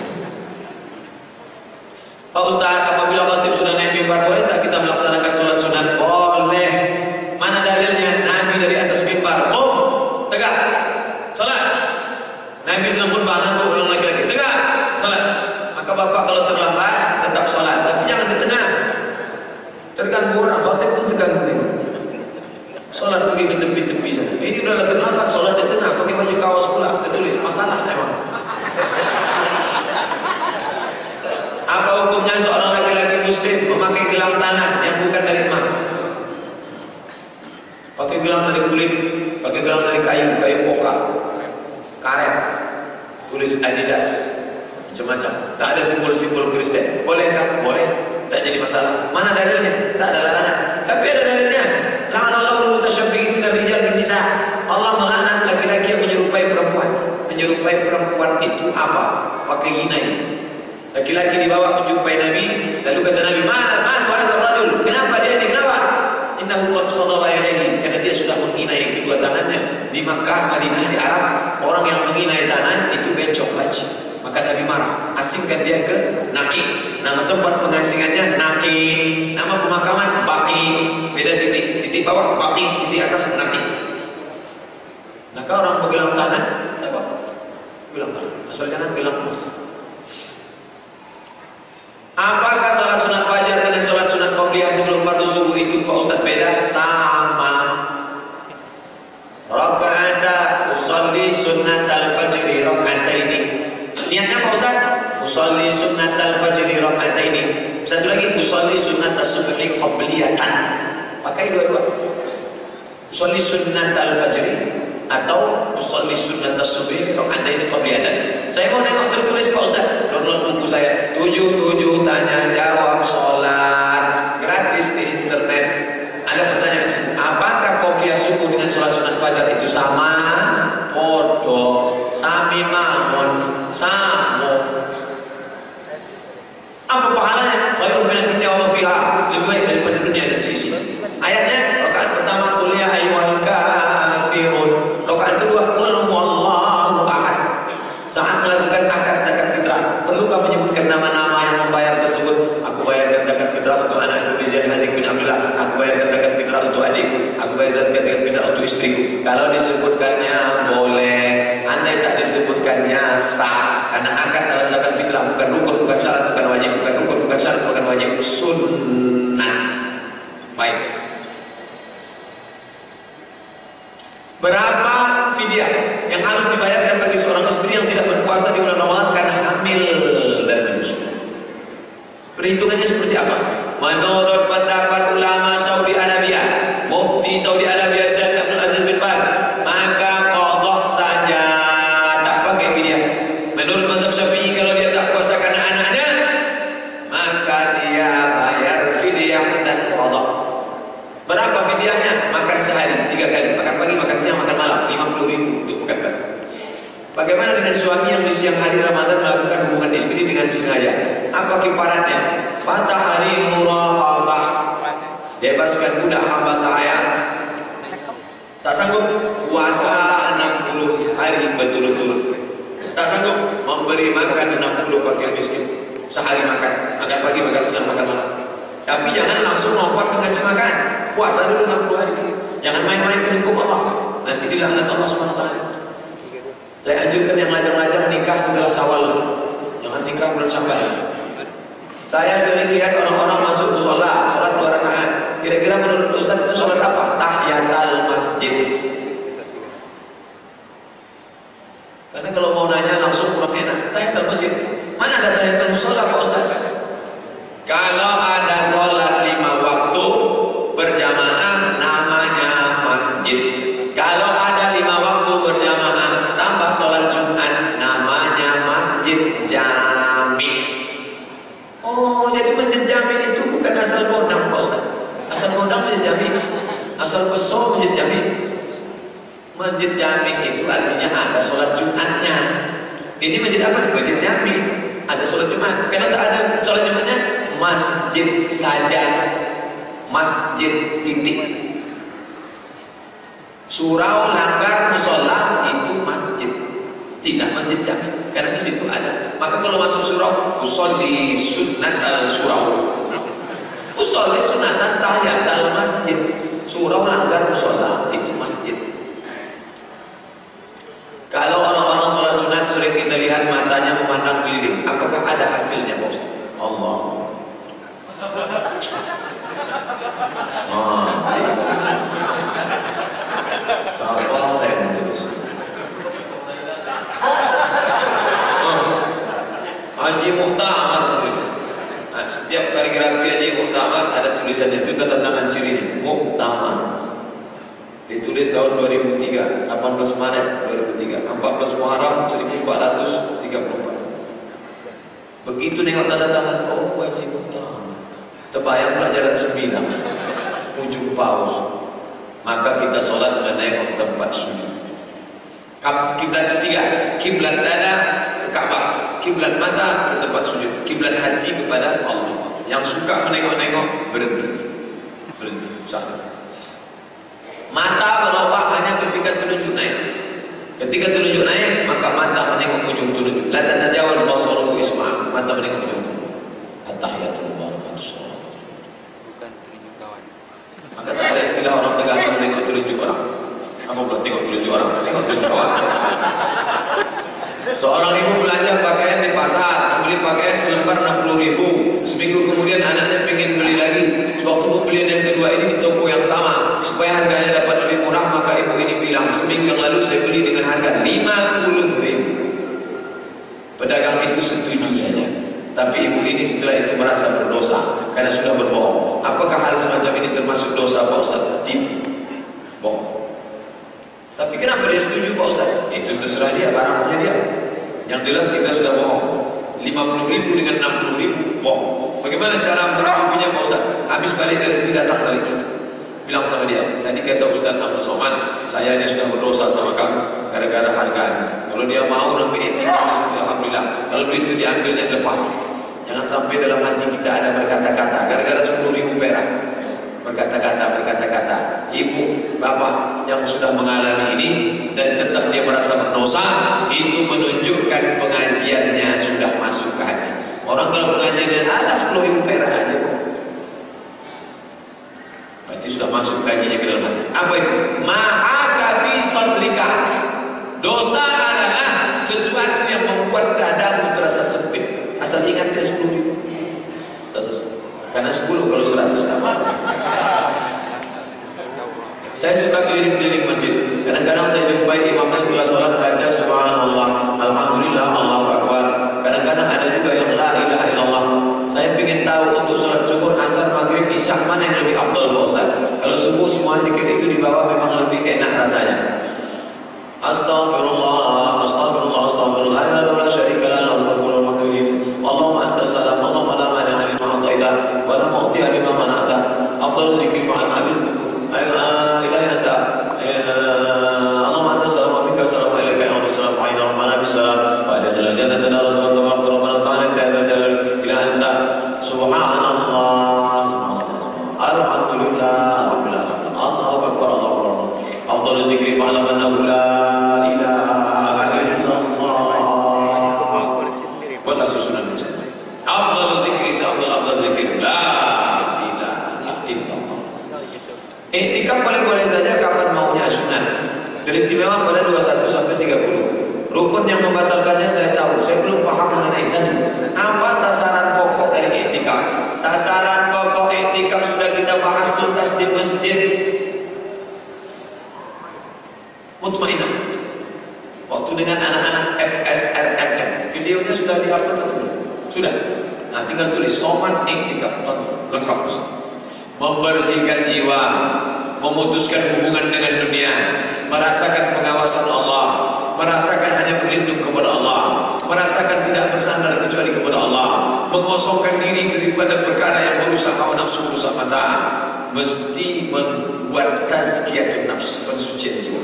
Pak Ustaz, apabila khatib sudah naik mimbar, boleh tak kita melaksanakan sholat sunat? Boleh. Mana dalilnya? Nabi dari atas mimbar, qum, tegak, sholat. Nabi sedang khutbah, langsung orang laki-laki, tegak, sholat. Maka bapak kalau terlambat tetap sholat, tapi jangan di tengah. Terganggu orang, khatib pun terganggu nih. Sholat pergi ke tepi-tepi sana. Ini udah terlambat, sholat di tengah, pakai baju kaos pula, tertulis masalah emang. Apa hukumnya seorang laki-laki muslim memakai gelang tangan yang bukan dari emas? Pakai gelang dari kulit, pakai gelang dari kayu koka, karet, tulis Adidas, macam-macam. Tak ada simbol-simbol Kristen. Boleh tak? Boleh. Tak jadi masalah. Mana dalilnya? Tak ada larangan. Tapi ada dalilnya. La'anallahul mutasyabbihin minar rijal bin nisa. Allah melaknat laki-laki yang menyerupai perempuan. Menyerupai perempuan itu apa? Pakai ginai. Laki-laki dibawa menjumpai Nabi, lalu kata Nabi, "Man hadzal rajul?" Kenapa dia ini? Kenapa? Innahu qad khadaba yadayhi, karena dia sudah menginai kedua tangannya. Di Makkah, Madinah, di Arab, orang yang menginai tangan itu bencong baci. Maka Nabi marah, asingkan dia ke Naqi. Nama tempat pengasingannya Naqi. Nama pemakaman Baqi. Beda titik, titik bawah Baqi, titik atas Naqi. Maka orang bergelang tangan, apa? Gelang tangan. Asal jangan gelang emas. Apakah sholat sunat fajar dengan sholat sunat qobliyah sebelum fardu subuh itu Pak Ustaz beda? Sama. Raka'ata usolli sunnatal fajri raka'ataini. Niatnya Pak Ustaz? Usolli sunnatal fajri raka'ataini. Satu lagi usolli sunnatas subhi qobliyatan. Pakai dua-dua. Usolli sunnatal fajri atau usolli sunnatas subhi raka'ataini qobliyatan. Saya mau nengok tertulis Pak Ustaz. Download buku saya 77 tanya jawab sholat gratis di internet. Ada pertanyaan sini, apakah qobliyah subuh dengan sholat sunat fajar itu sama? Podo, sami mawon, samo. Apa pahalanya? Khairun minad dunya wa ma fiha, lebih baik daripada dunia dan seisi. Ayatnya rakaat pertama qul ya ayyuhal kafirun, rakaat kedua qul huwallahu ahad. Saat melakukan akad zakat fitrah, perlukah menyebutkan nama-nama yang membayar tersebut? Aku bayarkan zakat fitrah untuk anakku Bizan Hazik bin Abdullah. Aku bayarkan zakat fitrah untuk adikku. Aku bayarkan zakat fitrah untuk istriku. Kalau disebutkannya boleh, andai tak disebutkannya sah. Karena akad dalam zakat fitrah bukan rukun, bukan syarat, bukan wajib, bukan rukun, bukan syarat, bukan wajib, sunnah. Baik. Berapa fidyah yang harus dibayarkan bagi seorang istri yang tidak berpuasa di bulan Ramadan karena hamil dan menyusui? Perhitungannya seperti apa? Menurut pendapat ulama Saudi Arabia, Mufti Saudi Arabia Syekh Abdul Aziz bin Baz, maka qadha saja, tak pakai fidyah. Menurut mazhab Syafi'i, kalau dia tak puasa karena anaknya, maka dia bayar fidyah dan qadha. Berapa fidyahnya? Makan sehari 3 kali, makan pagi, makan siang, makan malam, 50.000 untuk makan pagi. Bagaimana dengan suami yang di siang hari Ramadan melakukan hubungan istri dengan disengaja? Apa kifaratnya? Fatahari muraqabah, bebaskan budak hamba saya. Tak sanggup puasa 60 hari berturut-turut. Tak sanggup memberi makan 60 fakir miskin sehari makan pagi, makan siang, makan malam. Tapi jangan langsung lompat ke ngasih makan. Puasa dulu 60 hari. Jangan main-main ke lingkup Allah. Nanti dilaknat Allah SWT. Saya anjurkan yang lajang-lajang nikah setelah Syawal. Jangan nikah bulan Syawal. Saya sering lihat orang-orang masuk musola, sholat 2 rakaat. Kira-kira menurut Ustaz itu sholat apa? Tahiyatul masjid. Karena kalau mau nanya langsung kurang enak. Tahiyatul masjid. Mana ada tahiyatul musola Pak Ustaz? Kalau ada sholat 5 waktu berjamaah namanya masjid. Kalau ada 5 waktu berjamaah tambah sholat Jumat namanya masjid jami. Oh, jadi masjid jami itu bukan asal godang Pak Ustaz. Asal godang masjid jami, asal besok masjid jami. Masjid jami itu artinya ada sholat Jumatnya. Ini masjid apa? Masjid jami. Ada sholat Jumat. Karena tak ada sholat Jumatnya, masjid saja, masjid titik. Surau langgar musola Tidak masjid jami, karena di situ ada. Maka kalau masuk surau, usolli sunnatal surau, usolli sunatan tahiyatal masjid. Surau langgar musola, itu masjid. Kalau orang-orang sholat sunat sering kita lihat matanya memandang keliling, apakah ada hasilnya, Bos? Allah. Haji Muhtamar tulis. Nah, setiap kaligrafi Haji Muhtamar ada tulisannya, itu tanda tangan cirinya Muhtamar. Ditulis tahun 2003, 18 Maret 2003, 14 Muharram 1434. Begitu nengok tanda tangan, oh Haji Muhtamar. Terbayang pelajaran 9 ujung paus. Maka kita sholat menengok tempat sujud. Kiblat ketiga, kiblat dada ke Ka'bah, kiblat mata ke tempat sujud, kiblat hati kepada Allah. Yang suka menengok-nengok berhenti, sampai. Mata berubah hanya ketika telunjuk naik. Ketika telunjuk naik, maka mata menengok ujung telunjuk. La tatajawaz basaruhu isma', mata menengok ujung telunjuk. At-tahiyatul mubarakatuh. Bukan telunjuk kawan. Maka tak ada istilah orang tergantung menengok telunjuk orang. Apa pula tengok telunjuk orang, tengok telunjuk kawan. Seorang ibu belanja pakaian di pasar, membeli pakaian selembar 60.000. Seminggu kemudian anaknya ingin beli lagi. Sewaktu pembelian yang kedua ini di toko yang sama, supaya harganya dapat lebih murah, maka ibu ini bilang, seminggu yang lalu saya beli dengan harga 50.000. Pedagang itu setuju saja. Tapi ibu ini setelah itu merasa berdosa karena sudah berbohong. Apakah hal semacam ini termasuk dosa, Pak Ustaz? Tipu, bohong. Tapi kenapa dia setuju, Pak Ustaz? Itu terserah dia, barangnya dia. Yang jelas kita sudah bohong. 50.000 dengan 60.000 bohong. Bagaimana cara menutupinya, Pak Ustaz? Habis balik dari sini, datang balik situ. Bilang sama dia, tadi kata Ustaz Abdul Somad, saya ini sudah berdosa sama kamu gara-gara harganya. Kalau dia mau sampai etika, alhamdulillah. Kalau duit itu diambilnya, lepas. Jangan sampai dalam hati kita ada berkata-kata gara-gara 10.000 perak. Berkata-kata, ibu, bapak yang sudah mengalami ini dan tetap dia merasa berdosa, itu menunjukkan pengajiannya sudah masuk ke hati. Orang kalau pengajiannya ada 10.000 perak aja kok, berarti sudah masuk kajiannya ke dalam hati. Apa itu? Ma'aka fi sadrika. Dosa adalah sesuatu yang membuat dadamu terasa sempit. Asal ingat dia 10.000. Karena 10 kalau 100 apa? Saya suka keliling-keliling masjid. Kadang-kadang saya jumpai imamnya setelah sholat baca subhanallah, alhamdulillah, Allahu akbar. Kadang-kadang ada juga yang la ilaha illallah. Saya ingin tahu untuk sholat zuhur, asar, maghrib, isya mana yang lebih afdal, Pak Ustaz? Kalau subuh semua zikir itu dibawa memang lebih enak rasanya. Astaghfirullah, astaghfirullah, astaghfirullah, la ilaha illa syarika la lahu mulkul wa hamduhu. Allahumma anta salam, Allahumma la mani'a lima a'taita wa la mu'tiya lima mana'ta. Afdal zikri ma'al habib. Ilahi anta. Allahumma anta salam wa minka salam wa ilaika ya salam wa ila rabbana bisalam wa adkhilna jannata dar salam tabarak rabbana ta'ala ta'ala ila anta. Subhanallah, alhamdulillah, alhamdulillah, Allahu akbar, Allahu akbar. Afdal zikri fa'lam annahu la ilaha illallah. Wala susunan macam. Afdal zikri afdal zikri la ilaha illallah. Iktikaf boleh-boleh saja kapan maunya sunat. Beristimewa pada 21 sampai 30. Rukun yang membatalkannya saya tahu. Saya belum paham mengenai satu. Apa sasaran pokok dari iktikaf? Sasaran pokok iktikaf sudah kita bahas tuntas di masjid Mutmainah. Waktu dengan anak-anak FSRMM. Videonya sudah di-upload atau belum? Sudah. Nah, tinggal tulis soman iktikaf. Lengkap. Membersihkan jiwa, memutuskan hubungan dengan dunia, merasakan pengawasan Allah, merasakan hanya berlindung kepada Allah, merasakan tidak bersandar kecuali kepada Allah, mengosongkan diri daripada perkara yang merusak hawa nafsu, merusak mata. Mesti membuat tazkiyatun nafs, pensucian jiwa.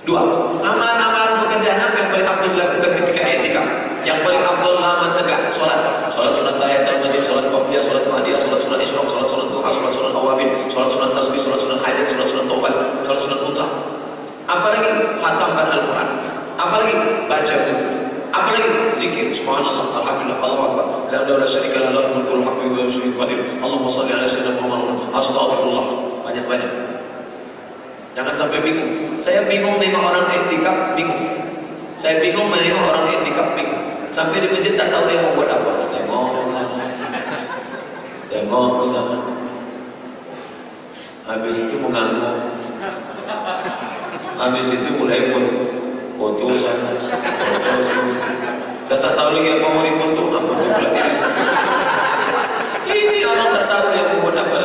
2. Amalan-amalan pekerjaan apa yang paling afdal dilakukan ketika i'tikaf? Yang paling afdal lama tegak salat. Salat sunat tahiyatul masjid, salat qobliyah, salat ba'diyah, salat sunat isyraq, salat duha, salat sunat awabin, salat sunat tasbih, salat sunat hajat, salat sunat taubah, salat sunat mutlak. Apalagi khatamkan Al-Qur'an. Apalagi baca buku. Apalagi zikir. Subhanallah, alhamdulillah, Allahu akbar. La ilaha illallah, lahul mulku wa lahul hamdu wa huwa ala kulli syai'in qadir. Allahumma shalli ala sayyidina Muhammad. Astaghfirullah. Banyak-banyak. Jangan sampai bingung. Saya bingung nengok orang iktikaf, bingung. Saya bingung menengok orang iktikaf, bingung. Sampai di masjid tak tahu dia mau buat apa. Tengok misalnya. Habis itu mengangguk. Habis itu mulai foto sana. Dah tak tahu lagi apa mau dipoto. Foto pula diri sana. Ini orang tak tahu dia mau buat apa.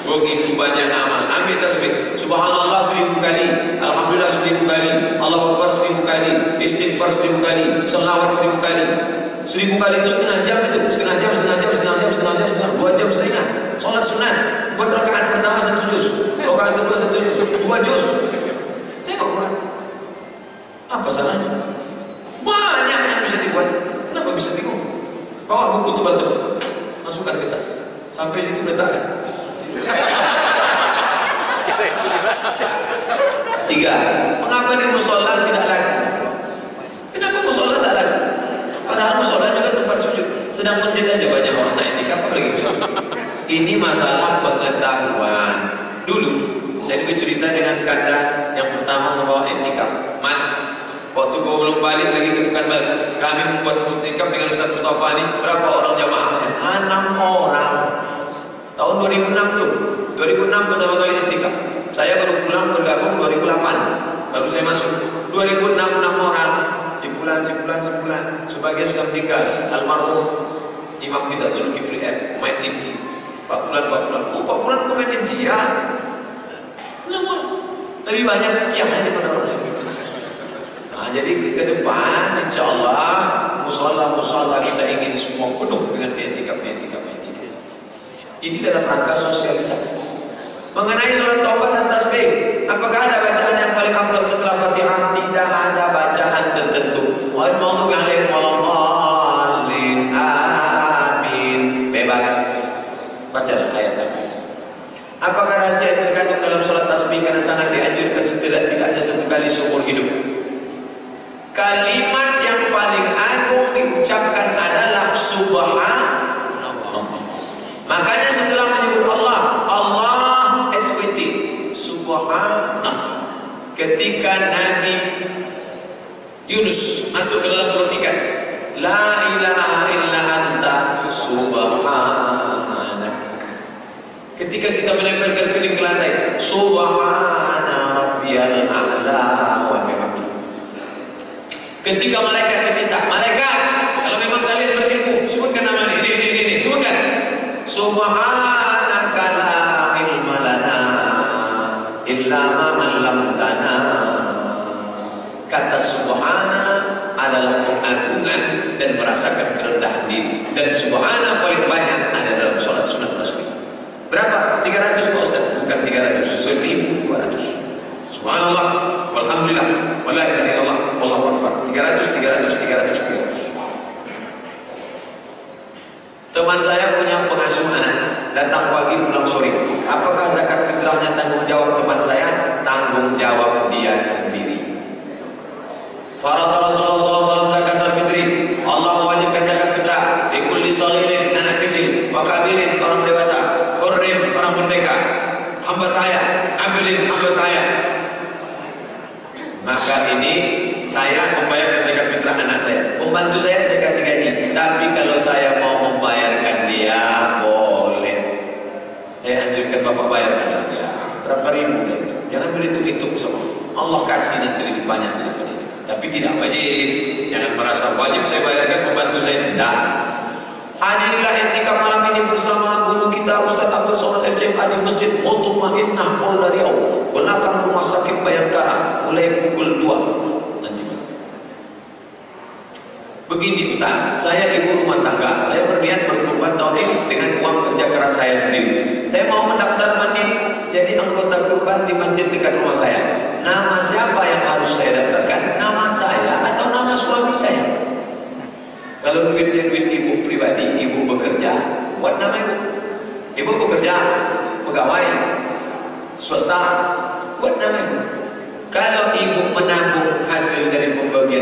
Begitu banyak amal. Ambil tasbih. Subhanallah 1000 kali. Alhamdulillah 1000 kali. Allahu Akbar 1000 kali. Istighfar 1000 kali. Selawat 1000 kali. 1000 kali itu setengah jam itu. Setengah jam, 2 jam setengah. Salat sunat. Buat rakaat pertama 1 juz. Rakaat kedua 1 juz. 2 juz. Tengok Quran. Apa salahnya? Banyak yang bisa dibuat. Kenapa bisa bingung? Bawa buku tebal-tebal. Masukkan ke tas. Sampai situ letakkan. 3. Mengapa di musola tidak laku? Kenapa musola tak laku? Padahal musola juga tempat sujud. Sedang masjid aja banyak orang tak etika, apalagi musola. Ini masalah pengetahuan. Dulu saya bercerita dengan kanda yang pertama membawa etika. Waktu gua belum balik lagi ke Pekanbaru, kami membuat etika dengan Ustaz Mustafa ini. Berapa orang jamaahnya? 6 orang. Tahun 2006 tuh. 2006 pertama kali etika. Saya baru pulang bergabung 2008. Baru saya masuk. 2006 6 orang. Sebulan. Sebagian sudah meninggal. Almarhum Imam kita Zulkifli M. Main inti. 4 bulan. Oh 4 bulan kau main inti ya? Lama. Lebih banyak tiangnya daripada orang lain. Nah, jadi ke depan insyaAllah musola kita ingin semua penuh dengan etika. Ini dalam rangka sosialisasi. Mengenai sholat taubat dan tasbih, apakah ada bacaan yang paling afdal setelah Fatihah? Tidak ada bacaan tertentu. Wal maghdubi alaihim waladdallin. Amin. Bebas. Bacalah ayat-ayat. Apakah rahasia yang terkandung dalam sholat tasbih karena sangat dianjurkan setidak-tidaknya 1 kali seumur hidup? Kalimat yang paling agung diucapkan adalah Subhanallah. Makanya setelah menyebut Allah SWT, Subhanallah. Ketika Nabi Yunus masuk ke dalam perut ikan, La ilaha illa anta subhanak. Ketika kita menempelkan piring ke lantai, Subhana rabbiyal a'la wa bihamdihi. Ketika malaikat diminta, malaikat, kalau memang kalian berilmu, sebutkan nama ini, sebutkan. Subhanaka la ilma lana illa ma 'allamtana. Kata subhana adalah pengagungan dan merasakan kerendahan diri. Dan subhana paling banyak ada dalam sholat sunat tasbih. Berapa? 300 Pak Ustaz? Bukan 300, 1200. Subhanallah, walhamdulillah, wala ilaha illallah, wallahu akbar. 300. Teman saya punya pengasuh anak, datang pagi pulang sore. Apakah zakat fitrahnya tanggung jawab teman saya? Tanggung jawab dia sendiri. Farad Rasulullah SAW zakat fitri. Allah mewajibkan zakat fitrah di kulli saghirin, anak kecil, wa kabirin, orang dewasa, hurrim, orang merdeka, hamba saya, abdin, hamba saya. Maka ini saya membayar zakat fitrah anak saya. Pembantu saya kasih gaji. Tapi kalau saya mau membayarkan dia, boleh. Saya anjurkan bapak bayarkan dia. Berapa ribu itu? Jangan berhitung-hitung sama Allah kasih nanti lebih banyak daripada itu. Tapi tidak wajib. Jangan merasa wajib saya bayarkan pembantu saya. Tidak. Hadirilah etika malam ini bersama guru kita Ustaz Abdul Somad LCMA di Masjid Mutmainnah Polda Riau, belakang Rumah Sakit Bayangkara, mulai pukul 2 nanti. Begini Ustaz, saya ibu rumah tangga, saya berniat berkurban tahun ini dengan uang kerja keras saya sendiri. Saya mau mendaftar mandiri jadi anggota kurban di masjid dekat rumah saya. Nama siapa yang harus saya daftarkan? Nama saya atau nama suami saya? Kalau duitnya duit ibu pribadi, ibu bekerja, buat nama ibu. Ibu bekerja, pegawai, swasta, buat nama ibu. Kalau ibu menabung hasil dari pembagian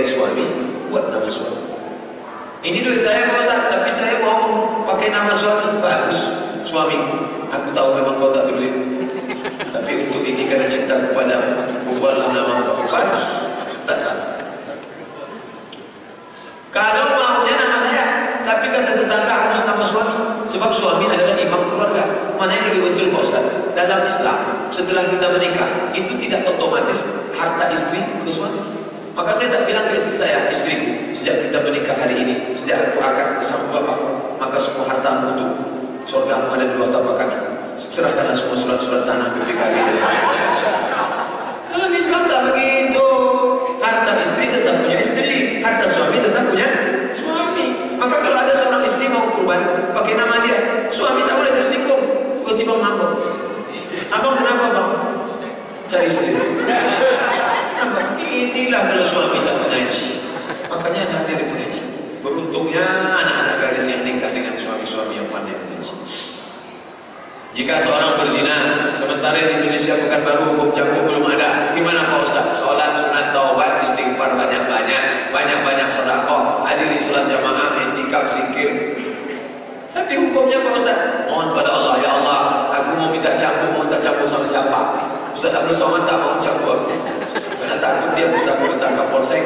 ini duit saya Pak Ustaz, tapi saya mau pakai nama suami. Bagus, suamiku, aku tahu memang kau tak berduit, tapi untuk ini karena cinta kepada ubahlah nama kau. Bagus, tak salah. Kalau maunya nama saya, tapi kata tetangga harus nama suami, sebab suami adalah imam keluarga. Mana yang lebih betul Pak Ustaz? Dalam Islam, setelah kita menikah, itu tidak otomatis harta istri ke suami. Maka saya tak bilang ke istri saya, istriku, sejak kita menikah hari ini, sejak aku akan bersama bapakku, maka semua hartamu untukku. Surgamu ada di dua tapak kaki. Serahkanlah semua surat-surat tanah PKK. Dalam Islam tak begitu. Harta istri tetap punya istri, harta suami tetap punya suami. Maka kalau ada seorang istri mau kurban pakai nama dia, suami tak boleh tersinggung. Tiba-tiba ngambek. Abang kenapa bang? Cari istri. Inilah kalau suami tak mengaji, makanya anak dia mengaji. Beruntungnya anak-anak gadis yang nikah dengan suami-suami yang pandai mengaji. Jika seorang berzina, sementara di Indonesia Pekanbaru hukum cambuk belum ada, gimana Pak Ustaz? Sholat sunat taubat, istighfar banyak-banyak, banyak-banyak sedekah, hadiri sholat jamaah, i'tikaf, zikir. Tapi hukumnya Pak Ustaz, mohon pada Allah, ya Allah, aku mau minta cambuk, mau tak cambuk sama siapa? Ustaz Abdul Somad tak mau cambuk, karena takut dia Ustaz ditangkap polsek.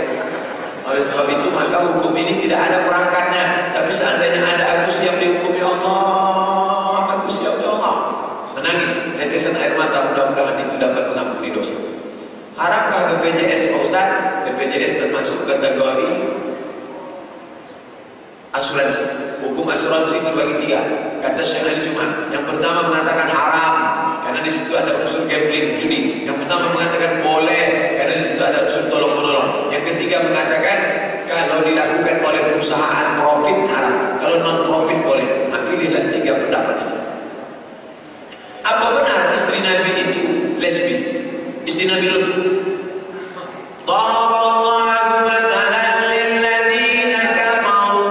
Oleh sebab itu maka hukum ini tidak ada perangkatnya. Tapi seandainya ada, aku siap dihukum ya Allah, aku siap ya Allah. Menangis, tetesan air mata, mudah-mudahan itu dapat mengampuni dosa. Haramkah BPJS Pak Ustaz? BPJS termasuk kategori asuransi. Hukum asuransi terbagi tiga. Kata Syekh Ali Jumat, yang pertama mengatakan haram karena di situ ada unsur gambling, judi. Yang pertama mengatakan boleh karena di situ ada unsur tolong menolong. Yang ketiga mengatakan kalau dilakukan oleh perusahaan profit haram, kalau non profit boleh. Pilihlah tiga pendapat ini. Apa benar istri Nabi itu lesbi? Istri Nabi Lut. Daraballahu masalan lilladzina kafaru.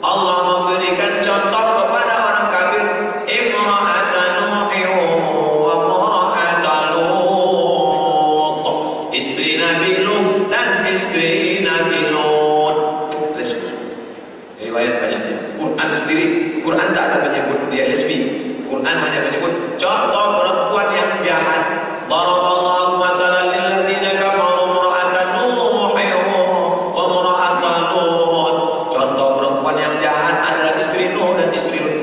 Allah memberikan contoh kepada orang kafir, imra'atan Nuhin wa imra'atan Lut. Istri Nabi Lut dan istri Nabi Lut. Lesbi. Riwayat banyaknya. Quran sendiri, Quran tak ada menyebut dia lesbi. Quran hanya menyebut contoh perempuan yang jahat. Daraballahu mathalan lilladzina kafaru imra'atan Nuhin wa imra'atan Lut. Contoh perempuan yang jahat adalah istri Nuh dan istri Lut.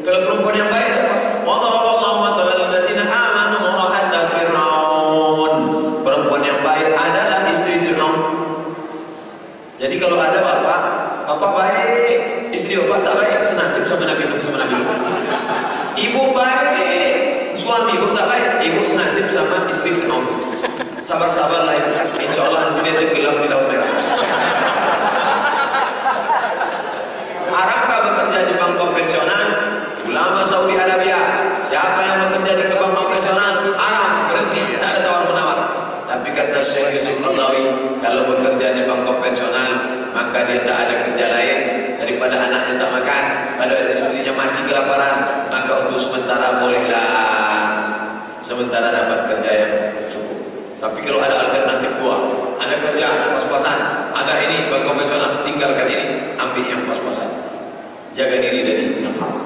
Kalau perempuan yang baik siapa? Wa daraballahu mathalan lilladzina amanu imra'atan Fir'aun. Perempuan yang baik adalah istri Fir'aun. Jadi kalau ada bapak baik, istri bapak tak baik, senasib sama Nabi Nuh sama Nabi Lut. Ibu baik, suami ibu tak baik, ibu senasib sama istri Fir'aun. Sabar-sabarlah ibu, insya Allah nanti dia tenggelam di laut merah. Haramkah bekerja di bank konvensional? Ulama Saudi Arabia, siapa yang bekerja di bank konvensional haram, berhenti, tak ada tawar-menawar. Tapi kata Syekh Yusuf Qaradawi, kalau bekerja di bank konvensional maka dia tak ada kerja lain daripada anaknya tak makan, pada istrinya mati kelaparan, maka untuk sementara bolehlah, sementara dapat kerja yang cukup. Tapi kalau ada alternatif dua, ada kerja pas-pasan, ada ini bank konvensional, tinggalkan ini, ambil yang pas-pasan. Jaga diri dari yang haram.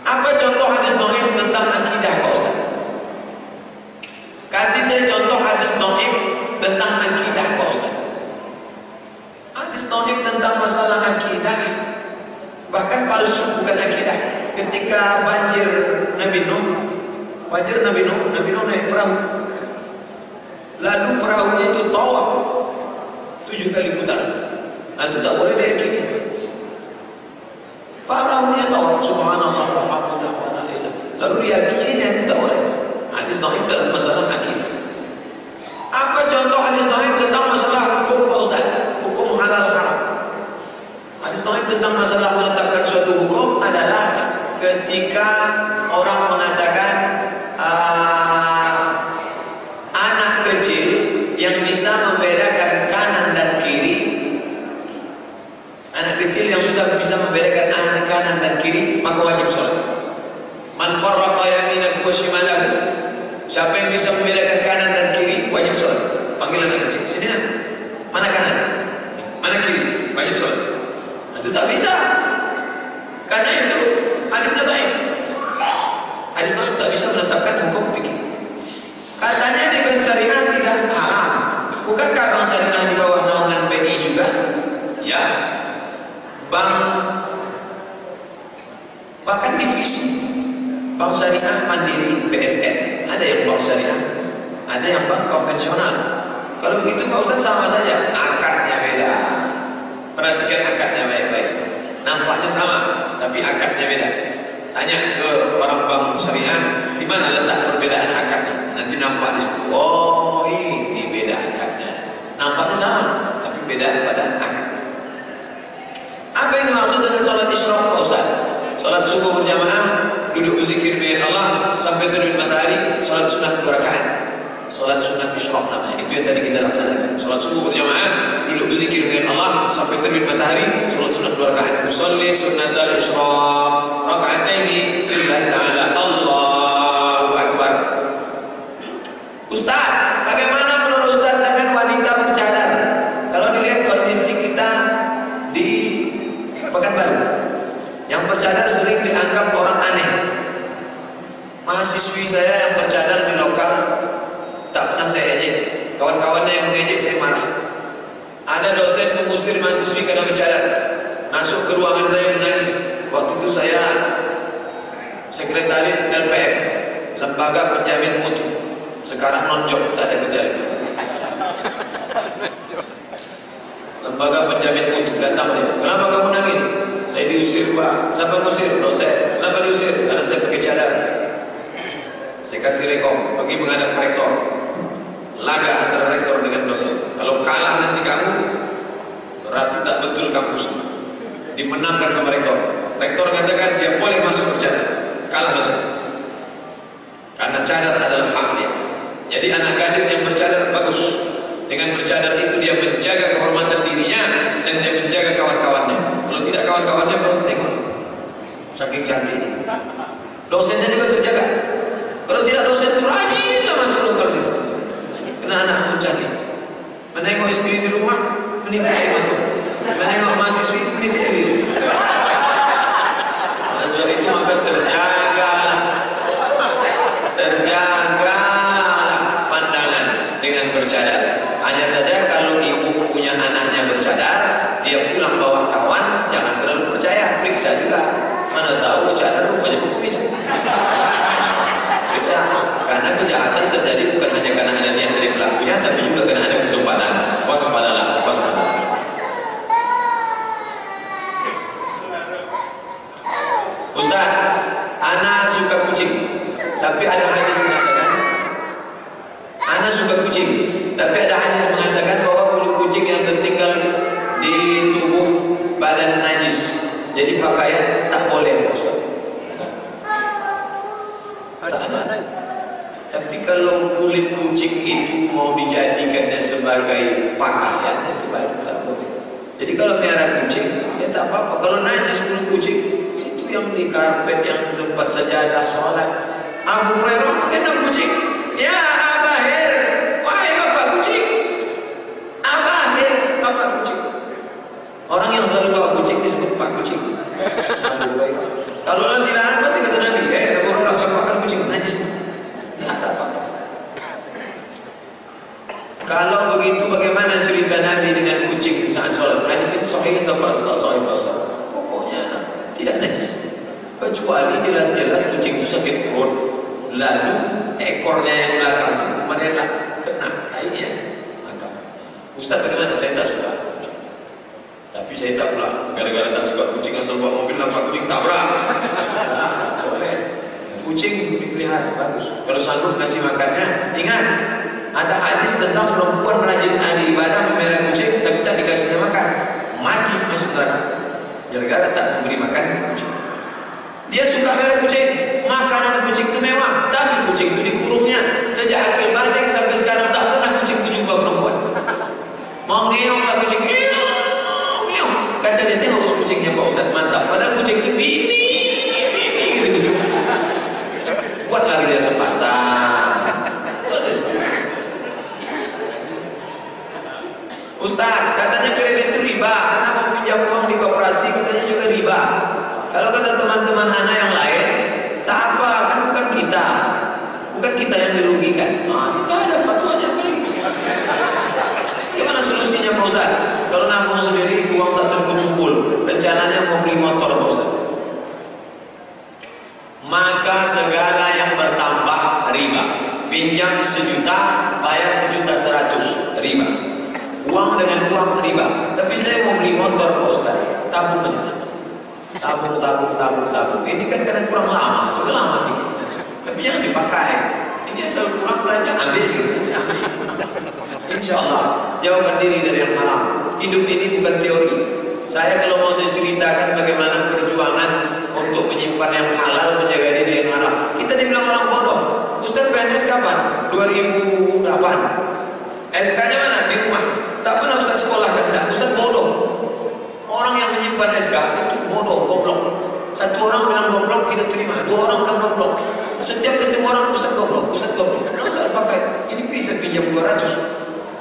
Apa contoh hadis dhaif tentang akidah Pak Ustaz? Kasih saya contoh hadis dhaif tentang akidah Pak Ustaz. Hadis dhaif tentang masalah akidah, bahkan palsu bukan akidah. Ketika banjir Nabi Nuh naik perahu, lalu perahunya itu tawaf 7 kali putaran. Itu tak boleh diyakini. Perahunya tawaf, subhanallah walhamdulillah wala ilah, lalu diyakini dan tak boleh. Hadis dhaif dalam masalah akidah. Apa contoh hadis dhaif tentang masalah hukum Pak Ustaz? Hukum halal haram. Hadis dhaif tentang masalah menetapkan suatu hukum adalah ketika orang mengatakan anak kecil yang bisa membedakan kanan dan kiri, anak kecil yang sudah bisa membedakan kanan dan kiri, maka wajib sholat. Man farraqa yaminahu wa shimalahu, siapa yang bisa membedakan kanan dan kiri wajib sholat. Panggil anak kecil, sini nak, mana kanan, mana bukankah bank syariah di bawah naungan BI juga? Ya, bank bahkan divisi bank syariah mandiri BSN, ada yang bank syariah, ada yang bank konvensional. Kalau begitu Pak Ustadz sama saja, akadnya beda. Perhatikan akadnya baik-baik. Nampaknya sama, tapi akadnya beda. Tanya ke orang bank syariah, di mana letak perbedaan akadnya? Nanti nampak di situ. Oh, ini beda akadnya. Nampaknya sama, tapi beda pada akad. Apa yang dimaksud dengan sholat isyraq, Pak Ustaz? Sholat subuh berjamaah, duduk berzikir dengan Allah sampai terbit matahari, sholat sunat 2 rakaat. Sholat sunat isyraq namanya. Itu yang tadi kita laksanakan. Sholat subuh berjamaah, duduk berzikir dengan Allah sampai terbit matahari, sholat sunat 2 rakaat. Usolli sunnatal isyraq raka'ataini lillahi ta'ala. Allahu akbar. Ustaz, bagaimana menurut Ustaz dengan wanita bercadar? Kalau dilihat kondisi kita di Pekanbaru, yang bercadar sering dianggap orang aneh. Mahasiswi saya yang bercadar di lokal tak pernah saya ejek. Kawan-kawannya yang mengejek saya marah. Ada dosen mengusir mahasiswi karena bercadar. Masuk ke ruangan saya menangis. Waktu itu saya sekretaris LPM, Lembaga Penjamin Mutu. Sekarang non-job, tak ada kerja lagi. Lembaga Penjamin Mutu, datang dia. Kenapa kamu nangis? Saya diusir, Pak. Siapa ngusir? Dosen. Kenapa diusir? Karena saya pakai cadar. Saya kasih rekom, pergi menghadap rektor. Laga antara rektor dengan dosen. Kalau kalah nanti kamu, berarti tak betul kampus. Dimenangkan sama rektor. Rektor mengatakan dia boleh masuk bercadar. Kalah dosen. Karena cadar adalah hak dia. Jadi anak gadis yang bercadar bagus. Dengan bercadar itu dia menjaga kehormatan dirinya dan dia menjaga kawan-kawannya. Kalau tidak kawan-kawannya baru tengok. Saking cantiknya. Dosennya juga terjaga. Kalau tidak dosen itu rajinlah masuk lokal situ. Kena anak cantik. Menengok istri di rumah menitik air mata. Menengok mahasiswi menitik air. Oleh sebab itu maka terjagalah pandangan dengan bercadar. Hanya saja kalau ibu punya anaknya bercadar, dia pulang bawa kawan, jangan terlalu percaya, periksa juga. Mana tahu bercadar rupanya kumis. Periksa, karena kejahatan terjadi bukan hanya karena ada niat dari pelakunya, tapi juga karena ada kesempatan. Waspadalah, waspadalah. Ustaz, anak suka kucing, tapi ada hadis mengatakan anak suka kucing, tapi ada hadis mengatakan bahwa bulu kucing yang tertinggal di tubuh badan najis, jadi pakaian tak boleh, Ustaz. Tak ada. Tapi kalau kulit kucing itu mau dijadikannya sebagai pakaian, itu baru tak boleh. Jadi kalau melihara kucing, ya tak apa-apa. Kalau najis bulu kucing, itu yang di karpet, yang di tempat sajadah sholat. Abu Hurairah kena kucing. Ya Abahir, wahai bapak kucing. Abahir, bapak kucing. Orang yang selalu bawa kucing disebut pak kucing. Abu Hurairah. Kalau orang dilarang pasti kata Nabi, Abu Hurairah campakkan kucing najis. Tidak ada apa-apa. Kalau begitu bagaimana cerita Nabi dengan kucing saat sholat? Hadis ini sahih atau sahih pasal? Pokoknya tidak najis. Kecuali jelas-jelas kucing itu sakit perut, lalu ekornya yang belakang itu merela kena tainya. Maka Ustaz bagaimana? Saya tak suka kucing. Tapi saya tak pula. Gara-gara tak suka kucing asal bawa mobil nampak kucing tabrak. Boleh. Kucing dipelihara bagus. Kalau sanggup ngasih makannya, ingat ada hadis tentang perempuan rajin ahli ibadah memelihara kucing tapi tak dikasihnya makan, mati masuk neraka. Gara-gara tak memberi makan kucing. Dia suka melihara kucing, makanan kucing itu mewah, tapi kucing itu dikurungnya. Sejak akil balik sampai sekarang tak pernah kucing itu jumpa perempuan. Mau ngeong lah kucing, ngeong. Kata dia tengok kucingnya Pak Ustaz mantap, padahal kucing itu ini gitu kucing. Buat lagi dia sepasang. Ustaz, katanya kredit itu riba. Anak mau pinjam uang di koperasi, katanya juga riba. Kalau kata teman-teman anak yang lain, tak apa, kan bukan kita yang dirugikan. Nah, tidak ada fatwanya. dengan uang riba. Tapi saya mau beli motor Pak Ustaz, tabung aja. Tabung. Ini kan karena kurang lama, juga lama sih. Tapi jangan dipakai. Ini asal kurang belanja, ambil sih. Insya Allah, jauhkan diri dari yang haram. Hidup ini bukan teori. Saya kalau mau saya ceritakan bagaimana perjuangan untuk menyimpan yang halal, menjaga diri yang haram. Kita dibilang orang bodoh. Ustaz PNS kapan? 2008. SK-nya mana? Di rumah. Tak pernah Ustaz sekolah kan? Tidak. Ustaz bodoh. Orang yang menyimpan SK itu bodoh, goblok. Satu orang bilang goblok, kita terima. Dua orang bilang goblok. Setiap ketemu orang, Ustaz goblok. Kalau tak pakai, ini bisa pinjam 200.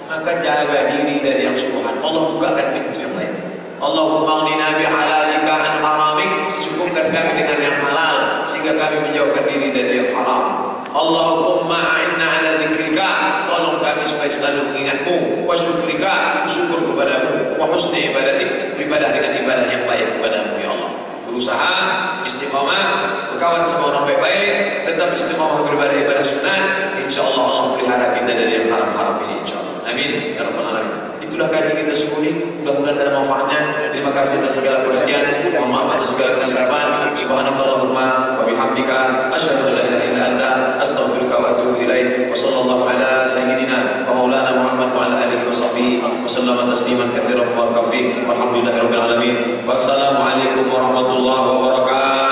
Maka jaga diri dari yang syubhat. Allah bukakan pintu yang lain. Allahumma aghnina bihalalika an haramik. Cukupkan kami dengan yang halal sehingga kami menjauhkan diri dari yang haram. Allahumma a'inna ala dzikrika. Tolong kami supaya selalu mengingatmu. Wa syukrika, syukur kepadamu. Wa husni ibadatik, beribadah dengan ibadah yang baik kepadamu ya Allah. Berusaha istiqamah, berkawan sama orang baik-baik, tetap istiqamah beribadah ibadah sunnah. Insyaallah Allah pelihara kita dari yang haram-haram ini insyaallah. Amin ya rabbal alamin. Itulah kajian kita subuh ini. Mudah-mudahan ada manfaatnya. Terima kasih atas segala perhatian. Mohon maaf atas segala kesilapan. Subhanakallahumma wa bihamdika asyhadu an la ilaha illa anta astaghfiruka wa atubu ilaik. Wa sallallahu ala sayyidina wa maulana Muhammad wa ala alihi wa sahbihi wa sallama tasliman katsiran wa barakallahu fiik. Walhamdulillahirabbil alamin. Wassalamu alaikum warahmatullahi wabarakatuh.